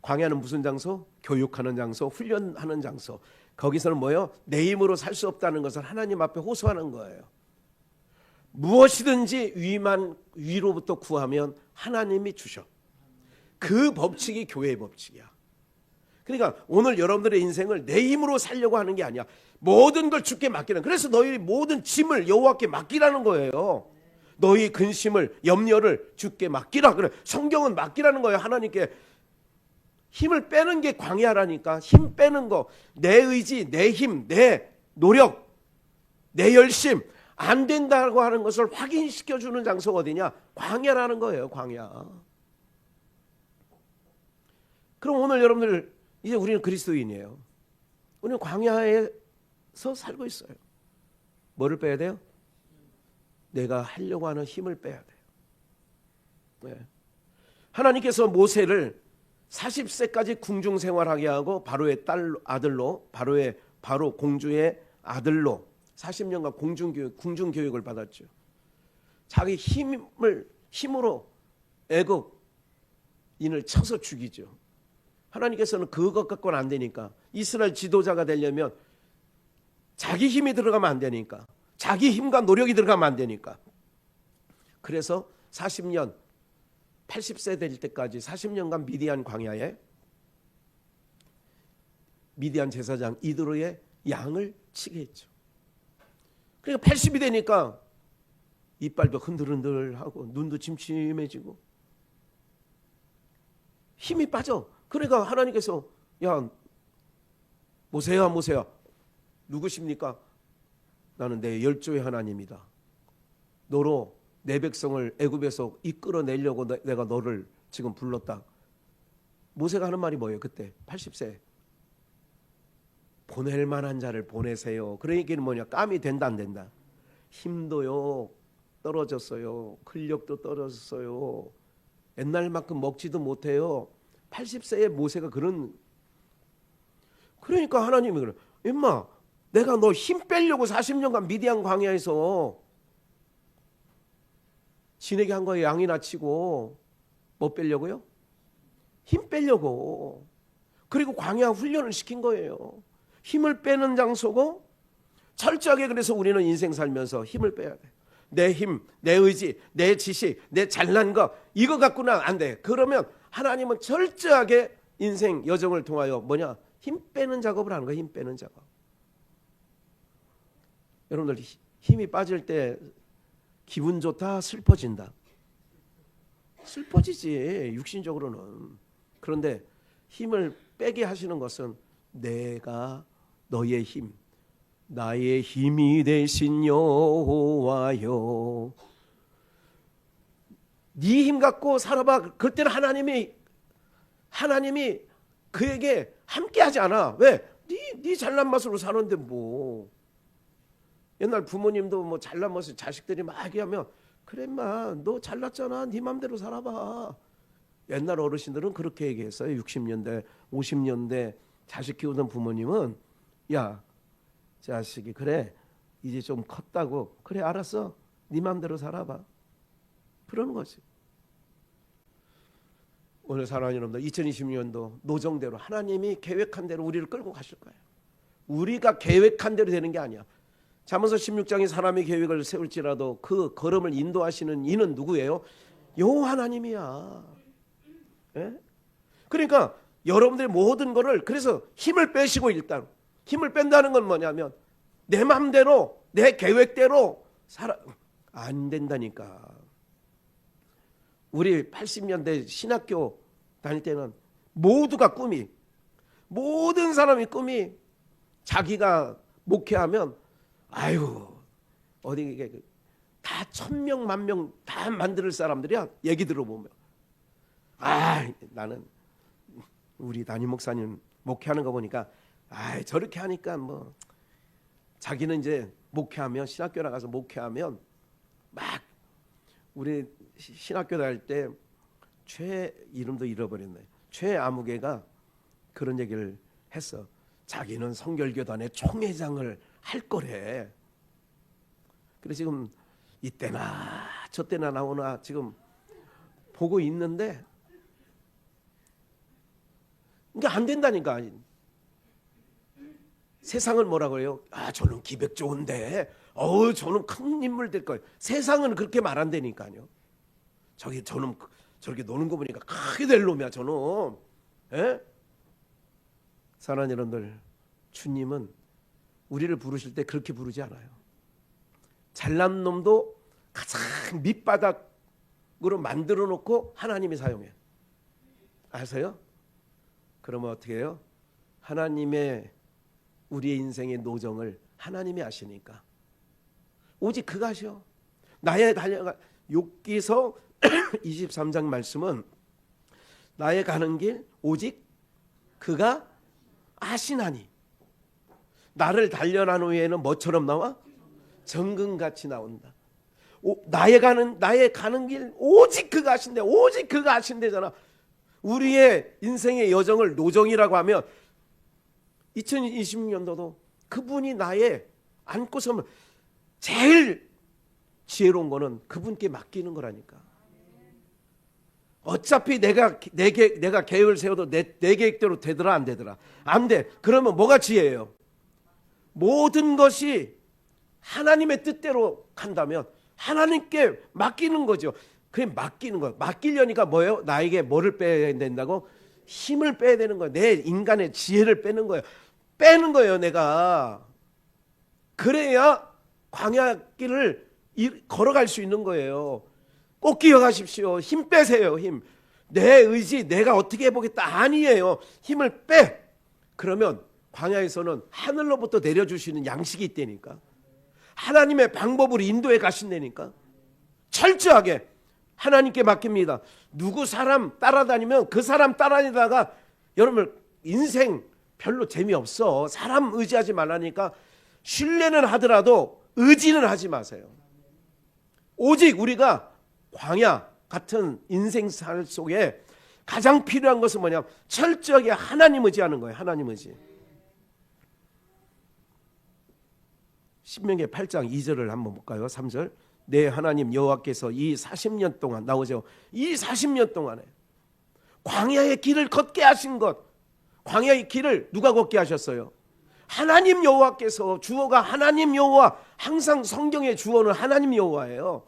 광야는 무슨 장소? 교육하는 장소, 훈련하는 장소. 거기서는 뭐예요? 내 힘으로 살 수 없다는 것을 하나님 앞에 호소하는 거예요. 무엇이든지 위로부터 구하면 하나님이 주셔. 그 법칙이 교회의 법칙이야. 그러니까 오늘 여러분들의 인생을 내 힘으로 살려고 하는 게 아니야. 모든 걸 주께 맡기는. 그래서 너희 모든 짐을 여호와께 맡기라는 거예요. 너희 근심을, 염려를 주께 맡기라. 그래. 성경은 맡기라는 거예요. 하나님께. 힘을 빼는 게 광야라니까. 힘 빼는 거. 내 의지, 내 힘, 내 노력, 내 열심 안 된다고 하는 것을 확인시켜주는 장소가 어디냐? 광야라는 거예요. 광야. 그럼 오늘 여러분들, 이제 우리는 그리스도인이에요. 우리는 광야에서 살고 있어요. 뭐를 빼야 돼요? 내가 하려고 하는 힘을 빼야 돼요. 네. 하나님께서 모세를 40세까지 궁중 생활하게 하고 바로의 아들로, 바로 공주의 아들로 40년간 궁중 교육을 받았죠. 자기 힘으로 애굽인을 쳐서 죽이죠. 하나님께서는 그것 갖고는 안 되니까, 이스라엘 지도자가 되려면 자기 힘이 들어가면 안 되니까, 자기 힘과 노력이 들어가면 안 되니까, 그래서 40년 80세 될 때까지 40년간 미디안 광야에 미디안 제사장 이드로의 양을 치게 했죠. 그러니까 80이 되니까 이빨도 흔들흔들하고 눈도 침침해지고 힘이 빠져. 그러니까 하나님께서, 야 모세야 누구십니까? 나는 내 열조의 하나님이다. 너로 내 백성을 애굽에서 이끌어내려고 내가 너를 지금 불렀다. 모세가 하는 말이 뭐예요? 그때 80세. 보낼 만한 자를 보내세요. 그런 얘기는 뭐냐? 깜이 된다 안 된다? 힘도요 떨어졌어요. 근력도 떨어졌어요. 옛날만큼 먹지도 못해요. 80세의 모세가 그러니까 하나님이 그래. 임마 내가 너 힘 빼려고 40년간 미디안 광야에서 진에게 한 거예요. 양이나 치고 뭐 빼려고요? 힘 빼려고. 그리고 광야 훈련을 시킨 거예요. 힘을 빼는 장소고 철저하게. 그래서 우리는 인생 살면서 힘을 빼야 돼. 내 힘, 내 의지, 내 지식, 내 잘난 거 이거 갖고는 안 돼. 그러면 하나님은 철저하게 인생 여정을 통하여 뭐냐? 힘 빼는 작업을 하는 거야. 힘 빼는 작업. 여러분들 힘이 빠질 때 기분 좋다? 슬퍼진다? 슬퍼지지 육신적으로는. 그런데 힘을 빼게 하시는 것은 내가 너의 힘, 나의 힘이 되신 여호와여, 네 힘 갖고 살아봐. 그때는 하나님이 그에게 함께하지 않아. 왜? 네 잘난 맛으로 사는데 뭐. 옛날 부모님도 뭐 잘난 맛을 자식들이 막 얘기하면 그래 인마 너 잘났잖아. 네 맘대로 살아봐. 옛날 어르신들은 그렇게 얘기했어요. 60년대 50년대 자식 키우던 부모님은 야 자식이 그래 이제 좀 컸다고 그래 알았어 네 맘대로 살아봐. 그러는 거지. 오늘 사랑하는 여러분들 2020년도 노정대로 하나님이 계획한 대로 우리를 끌고 가실 거예요. 우리가 계획한 대로 되는 게 아니야. 잠언서 16장에 사람의 계획을 세울지라도 그 걸음을 인도하시는 이는 누구예요? 여호와 하나님이야. 예? 그러니까 여러분들의 모든 거를 그래서 힘을 빼시고 일단 힘을 뺀다는 건 뭐냐면 내 마음대로 내 계획대로 살아 안 된다니까. 우리 80년대 신학교 다닐 때는 모두가 꿈이 모든 사람이 꿈이 자기가 목회하면 아유 어디 다 1000명 10,000명 다 만들 사람들이야. 얘기 들어보면 나는 우리 담임 목사님 목회하는 거 보니까 저렇게 하니까 뭐 자기는 이제 목회하면 신학교 나가서 목회하면 막 우리 신학교 다닐 때 최 이름도 잃어버렸네. 최아무개가 그런 얘기를 했어. 자기는 성결교단의 총회장을 할 거래. 그래서 지금 이때나 저때나 나오나 지금 보고 있는데 이게 안 된다니까. 세상은 뭐라고 해요? 저는 기백 좋은데 저는 큰 인물 될 거예요. 세상은 그렇게 말한다니까요. 저는 저렇게 노는 거 보니까 크게 될 놈이야 저는. 예? 사랑하는 여러분들, 주님은 우리를 부르실 때 그렇게 부르지 않아요. 잘난 놈도 가장 밑바닥으로 만들어 놓고 하나님이 사용해. 아세요? 그러면 어떻게 해요? 하나님의 우리의 인생의 노정을 하나님이 아시니까 오직 그가 하셔. 나의 달려가 욥기서 23장 말씀은 나의 가는 길 오직 그가 아시나니. 나를 단련한 후에는 뭐처럼 나와? 정금같이 나온다. 나의 가는 길 오직 그가 아신대. 오직 그가 아신대잖아. 우리의 인생의 여정을 노정이라고 하면 2026년도도 그분이 나의 안고 서면 제일 지혜로운 거는 그분께 맡기는 거라니까. 어차피 내가 계획을 세워도 내 계획대로 되더라 안 되더라? 안 돼. 그러면 뭐가 지혜예요? 모든 것이 하나님의 뜻대로 간다면 하나님께 맡기는 거죠. 그게 맡기는 거예요. 맡기려니까 뭐예요? 나에게 뭐를 빼야 된다고? 힘을 빼야 되는 거예요. 내 인간의 지혜를 빼는 거예요. 빼는 거예요 내가. 그래야 광야길을 걸어갈 수 있는 거예요. 꼭 기억하십시오. 힘 빼세요. 힘. 내 의지 내가 어떻게 해보겠다 아니에요. 힘을 빼. 그러면 광야에서는 하늘로부터 내려주시는 양식이 있다니까. 하나님의 방법으로 인도해 가신다니까. 철저하게 하나님께 맡깁니다. 누구 사람 따라다니면 그 사람 따라다니다가 여러분 인생 별로 재미없어. 사람 의지하지 말라니까. 신뢰는 하더라도 의지는 하지 마세요. 오직 우리가 광야 같은 인생살 속에 가장 필요한 것은 뭐냐? 철저하게 하나님 의지하는 거예요. 하나님 의지. 신명기 8장 2절을 한번 볼까요? 3절. 내 하나님 여호와께서 이 40년 동안 나오죠. 이 40년 동안에 광야의 길을 걷게 하신 것. 광야의 길을 누가 걷게 하셨어요? 하나님 여호와께서. 주어가 하나님 여호와. 항상 성경의 주어는 하나님 여호와예요.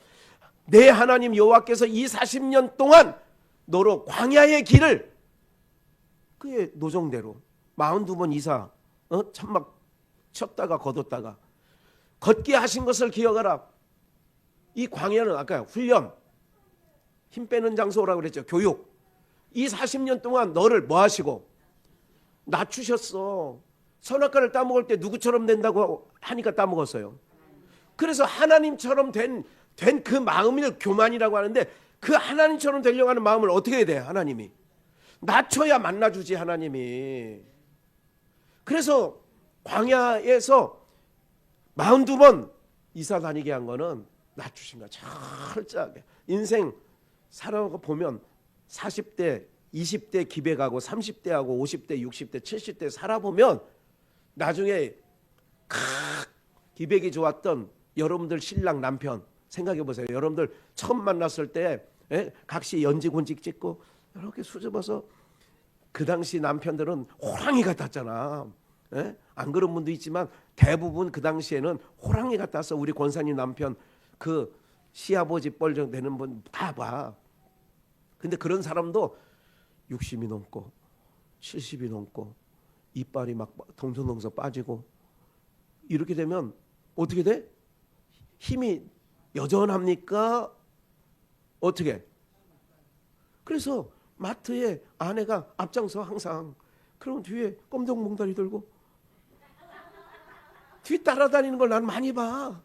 내 하나님 여호와께서 이 40년 동안 너로 광야의 길을 그의 노정대로 42번 이사 천막 쳤다가 거뒀다가 걷게 하신 것을 기억하라. 이 광야는 아까 훈련, 힘 빼는 장소라고 그랬죠. 교육. 이 40년 동안 너를 뭐 하시고 낮추셨어. 선악과를 따먹을 때 누구처럼 된다고 하니까 따먹었어요. 그래서 하나님처럼 된 그 마음을 교만이라고 하는데, 그 하나님처럼 되려고 하는 마음을 어떻게 해야 돼? 하나님이 낮춰야 만나주지, 하나님이. 그래서 광야에서 42번 이사 다니게 한 거는 낮추신 거야. 철저하게. 인생 살아가고 보면 40대 20대 기백하고 30대하고 50대 60대 70대 살아보면 나중에 기백이 좋았던 여러분들 신랑 남편 생각해 보세요. 여러분들 처음 만났을 때 각시 연지곤직 찍고 이렇게 수줍어서, 그 당시 남편들은 호랑이 같았잖아. 안 그런 분도 있지만 대부분 그 당시에는 호랑이 같아서 우리 권사님 남편 그 시아버지 뻘 되는 분 다 봐. 근데 그런 사람도 60이 넘고 70이 넘고 이빨이 막 동성동성 빠지고 이렇게 되면 어떻게 돼? 힘이 여전합니까? 어떻게? 그래서 마트에 아내가 앞장서 항상. 그러면 뒤에 껌동봉다리 들고 뒤 따라다니는 걸 난 많이 봐.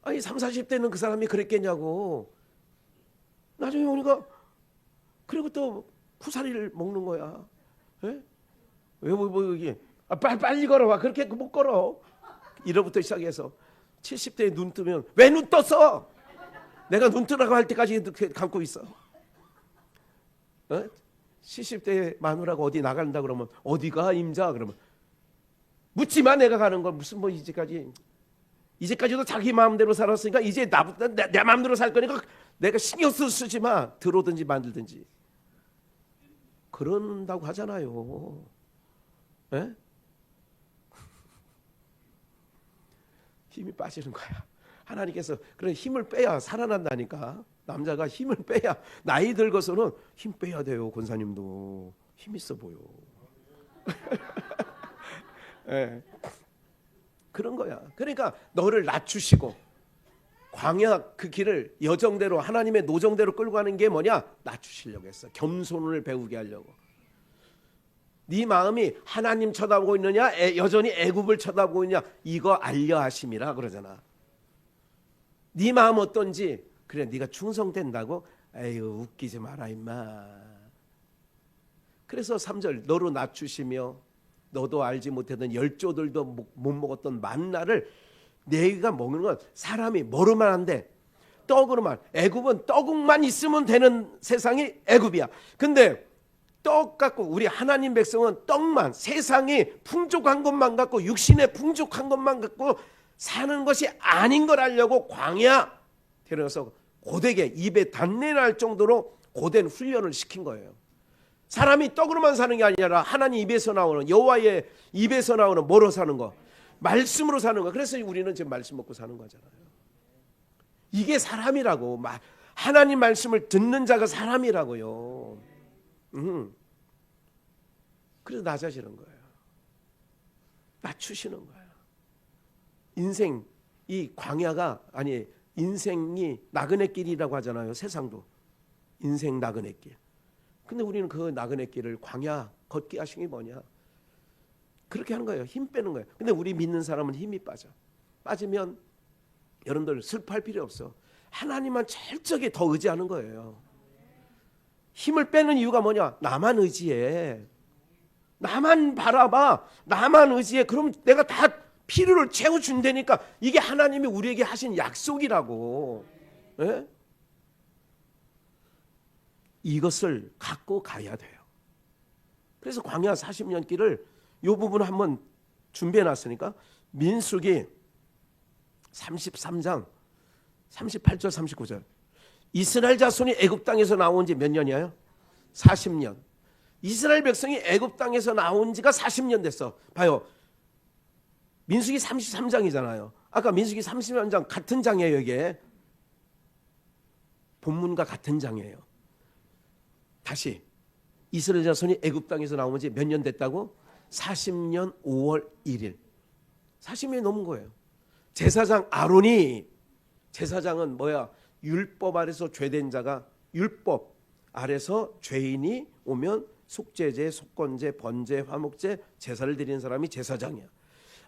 아니 30, 40대는 그 사람이 그랬겠냐고. 나중에 오니까 그리고 또 쿠사리를 먹는 거야. 왜 이게 빨리 걸어와. 그렇게 못 걸어. 이로부터 시작해서 70대에 눈 뜨면 왜 눈 떴어? 내가 눈 뜨라고 할 때까지 이렇게 감고 있어. 70대 마누라가 어디 나간다 그러면 어디가 임자? 그러면 묻지마. 내가 가는 걸 무슨 이제까지도 자기 마음대로 살았으니까 이제 내 마음대로 살 거니까 내가 신경 쓰지 마. 들어오든지 만들든지. 그런다고 하잖아요. 에? 힘이 빠지는 거야. 하나님께서 그런 힘을 빼야 살아난다니까. 남자가 힘을 빼야. 나이 들고서는 힘 빼야 돼요. 권사님도 힘 있어 보여. 네. 그런 거야. 그러니까 너를 낮추시고 광야 그 길을 여정대로 하나님의 노정대로 끌고 가는 게 뭐냐? 낮추시려고 했어. 겸손을 배우게 하려고. 네 마음이 하나님 쳐다보고 있느냐, 여전히 애굽을 쳐다보고 있느냐, 이거 알려 하심이라 그러잖아. 네 마음 어떤지. 그래, 네가 충성된다고? 에휴, 웃기지 마라 임마. 그래서 3절 너로 낮추시며 너도 알지 못했던 열조들도 못 먹었던 만나를 내가 먹는 건 사람이 뭐로만 한대? 떡으로만. 애굽은 떡국만 있으면 되는 세상이 애굽이야. 근데 떡 갖고 우리 하나님 백성은 떡만, 세상이 풍족한 것만 갖고 육신의 풍족한 것만 갖고 사는 것이 아닌 걸 알려고 광야 데려서 고되게 입에 단내 날 정도로 고된 훈련을 시킨 거예요. 사람이 떡으로만 사는 게 아니라 하나님 입에서 나오는, 여호와의 입에서 나오는 뭐로 사는 거? 말씀으로 사는 거. 그래서 우리는 지금 말씀 먹고 사는 거잖아요. 이게 사람이라고. 하나님 말씀을 듣는 자가 사람이라고요. 그래서 낮아지는 거예요. 낮추시는 거예요. 인생, 이 광야가, 아니 인생이 나그네 길이라고 하잖아요. 세상도 인생 나그네 길. 근데 우리는 그 나그네 길을 광야 걷게 하신 게 뭐냐? 그렇게 하는 거예요. 힘 빼는 거예요. 근데 우리 믿는 사람은 힘이 빠지면 여러분들 슬퍼할 필요 없어. 하나님만 철저하게 더 의지하는 거예요. 힘을 빼는 이유가 뭐냐? 나만 의지해. 나만 바라봐. 나만 의지해. 그럼 내가 다 필요를 채워준다니까. 이게 하나님이 우리에게 하신 약속이라고. 예? 이것을 갖고 가야 돼요. 그래서 광야 40년 길을 이 부분 한번 준비해 놨으니까 민수기 33장 38절 39절. 이스라엘 자손이 애굽 땅에서 나온 지 몇 년이에요? 40년. 이스라엘 백성이 애굽 땅에서 나온 지가 40년 됐어. 봐요. 민수기 33장이잖아요. 아까 민수기 33장 같은 장이에요. 이게 본문과 같은 장이에요. 다시 이스라엘 자손이 애굽 땅에서 나온 지 몇 년 됐다고? 40년 5월 1일. 40년이 넘은 거예요. 제사장 아론이, 제사장은 뭐야? 율법 아래서 죄된 자가, 율법 아래서 죄인이 오면 속죄제, 속건제, 번제, 화목제, 제사를 드리는 사람이 제사장이야.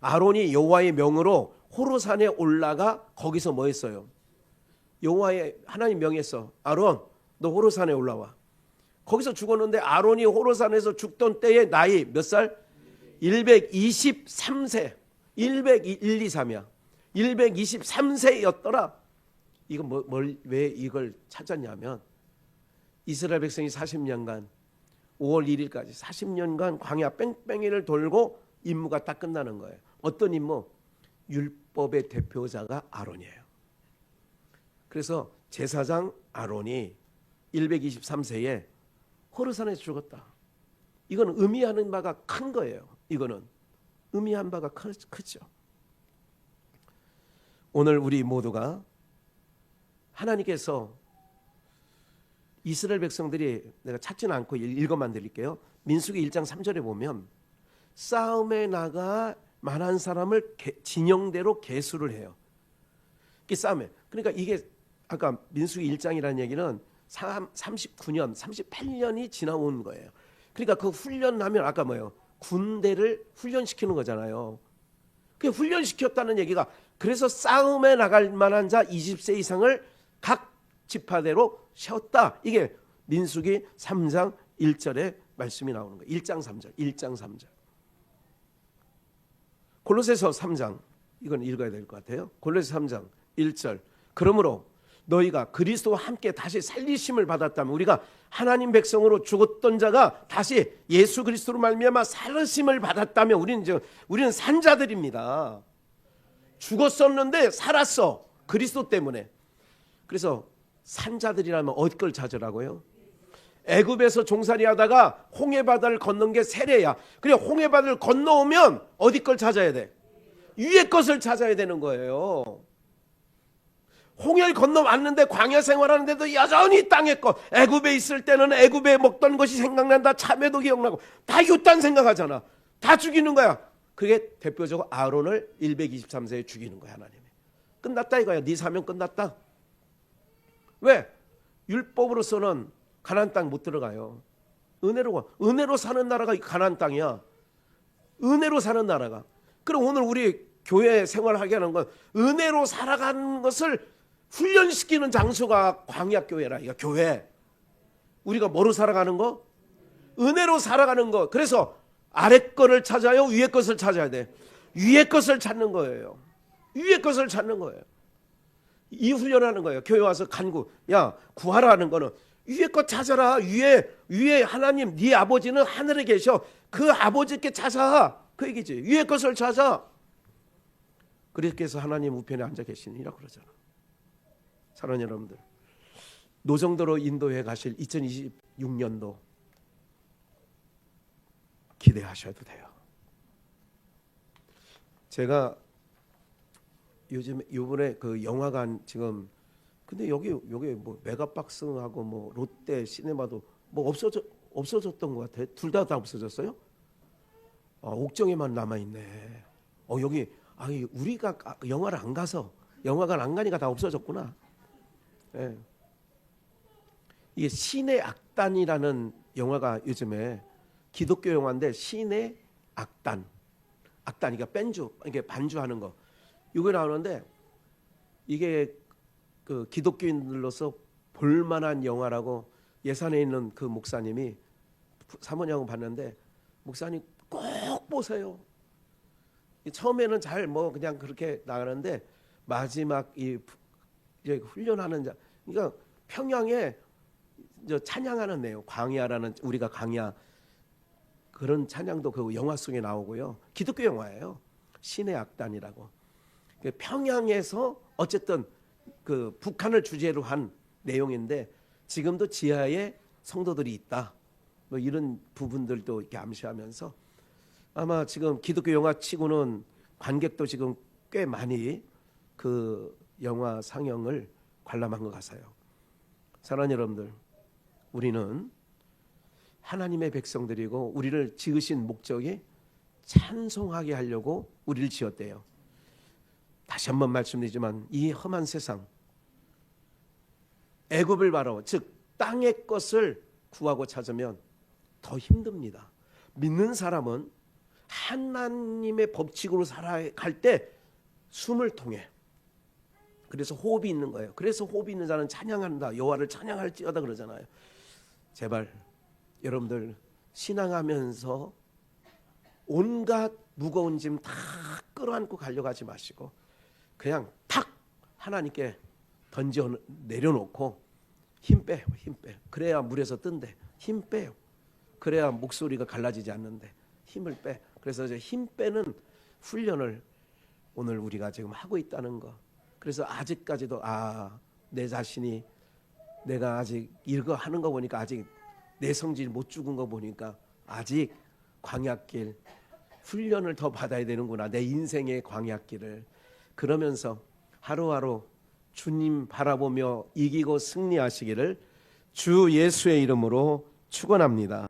아론이 여호와의 명으로 호로산에 올라가 거기서 뭐 했어요? 여호와의 하나님 명했어. 아론, 너 호로산에 올라와. 거기서 죽었는데 아론이 호로산에서 죽던 때의 나이 몇 살? 123세. 123이야. 123세였더라. 이거 왜 이걸 찾았냐면 이스라엘 백성이 40년간 5월 1일까지 40년간 광야 뺑뺑이를 돌고 임무가 딱 끝나는 거예요. 어떤 임무? 율법의 대표자가 아론이에요. 그래서 제사장 아론이 123세에 호르산에서 죽었다. 이건 의미하는 바가 큰 거예요. 이거는 의미한 바가 크죠. 오늘 우리 모두가 하나님께서 이스라엘 백성들이, 내가 찾지는 않고 읽어만 드릴게요. 민수기 1장 3절에 보면 싸움에 나가 만한 사람을 진영대로 계수를 해요. 이게 싸움에. 그러니까 이게 아까 민수기 1장이라는 얘기는 39년, 38년이 지나온 거예요. 그러니까 그 훈련하면 아까 뭐예요? 군대를 훈련시키는 거잖아요. 그 훈련시켰다는 얘기가, 그래서 싸움에 나갈 만한 자 20세 이상을 각 지파대로 세웠다. 이게 민수기 3장 1절에 말씀이 나오는 거예요. 1장 3절, 1장 3절. 골로새서 3장, 이건 읽어야 될 것 같아요. 골로새 3장 1절. 그러므로 너희가 그리스도와 함께 다시 살리심을 받았다면, 우리가 하나님 백성으로 죽었던 자가 다시 예수 그리스도로 말미암아 살으심을 받았다면 우리는 산 자들입니다. 죽었었는데 살았어. 그리스도 때문에. 그래서 산 자들이라면 어디 걸 찾으라고요? 애굽에서 종살이 하다가 홍해바다를 건넌 게 세례야. 그래, 홍해바다를 건너오면 어디 걸 찾아야 돼? 위의 것을 찾아야 되는 거예요. 홍해를 건너왔는데 광야 생활하는데도 여전히 땅의 것, 애굽에 있을 때는 애굽에 먹던 것이 생각난다. 참외도 기억나고. 다 이딴 생각하잖아. 다 죽이는 거야. 그게 대표적으로 아론을 123세에 죽이는 거야. 하나님이. 끝났다 이거야. 네 사명 끝났다. 왜? 율법으로서는 가나안 땅 못 들어가요. 은혜로 사는 나라가 가나안 땅이야. 은혜로 사는 나라가. 그럼 오늘 우리 교회 생활하게 하는 건 은혜로 살아가는 것을 훈련시키는 장소가 광야교회라. 이거 교회. 우리가 뭐로 살아가는 거? 은혜로 살아가는 거. 그래서 아래 거를 찾아요? 위에 것을 찾아야 돼? 위에 것을 찾는 거예요. 위에 것을 찾는 거예요. 이 훈련하는 거예요. 교회 와서 간구. 야, 구하라는 거는 위에 것 찾아라. 위에 하나님, 네 아버지는 하늘에 계셔. 그 아버지께 찾아. 그 얘기지. 위에 것을 찾아. 그래서 하나님 우편에 앉아 계시니라고 그러잖아. 사랑하는 여러분들, 노정도로 인도해 가실 2026년도 기대하셔도 돼요. 제가 요번에 그 영화관 지금, 근데 여기 뭐 메가박스하고 뭐 롯데 시네마도 뭐 없어졌던 것 같아. 둘 다 없어졌어요? 옥정에만 남아 있네. 여기 우리가 영화를 안 가서, 영화관 안 가니까 다 없어졌구나. 예. 이게 신의 악단이라는 영화가 요즘에 기독교 영화인데, 신의 악단, 그러니까 이게 반주하는 거, 이거 나오는데 이게 그 기독교인들로서 볼만한 영화라고 예산에 있는 그 목사님이 사모님하고 봤는데, 목사님 꼭 보세요. 처음에는 잘 뭐 그냥 그렇게 나가는데 마지막 이제 훈련하는 자, 그러니까 평양에 찬양하는 내용, 광야라는, 우리가 광야 그런 찬양도 그 영화 속에 나오고요. 기독교 영화예요. 신의 악단이라고. 평양에서 어쨌든 그 북한을 주제로 한 내용인데 지금도 지하에 성도들이 있다. 뭐 이런 부분들도 이렇게 암시하면서 아마 지금 기독교 영화 치고는 관객도 지금 꽤 많이 그 영화 상영을 관람한 것 같아요. 사랑하는 여러분들, 우리는 하나님의 백성들이고 우리를 지으신 목적이 찬송하게 하려고 우리를 지었대요. 다시 한번 말씀드리지만 이 험한 세상, 애굽을 바라보, 즉 땅의 것을 구하고 찾으면 더 힘듭니다. 믿는 사람은 하나님의 법칙으로 살아갈 때 숨을 통해, 그래서 호흡이 있는 거예요. 그래서 호흡이 있는 자는 찬양한다, 여호와를 찬양할지어다 그러잖아요. 제발 여러분들 신앙하면서 온갖 무거운 짐 다 끌어안고 가려가지 마시고 그냥 탁 하나님께 던져 내려놓고 힘 빼요. 힘 빼요. 그래야 물에서 뜬대. 힘 빼요. 그래야 목소리가 갈라지지 않는데 힘을 빼. 그래서 이제 힘 빼는 훈련을 오늘 우리가 지금 하고 있다는 거. 그래서 아직까지도 내 자신이 내가 아직 이거 하는 거 보니까 아직 내 성질 못 죽은 거 보니까 아직 광야길 훈련을 더 받아야 되는구나. 내 인생의 광야길을. 그러면서 하루하루 주님 바라보며 이기고 승리하시기를 주 예수의 이름으로 축원합니다.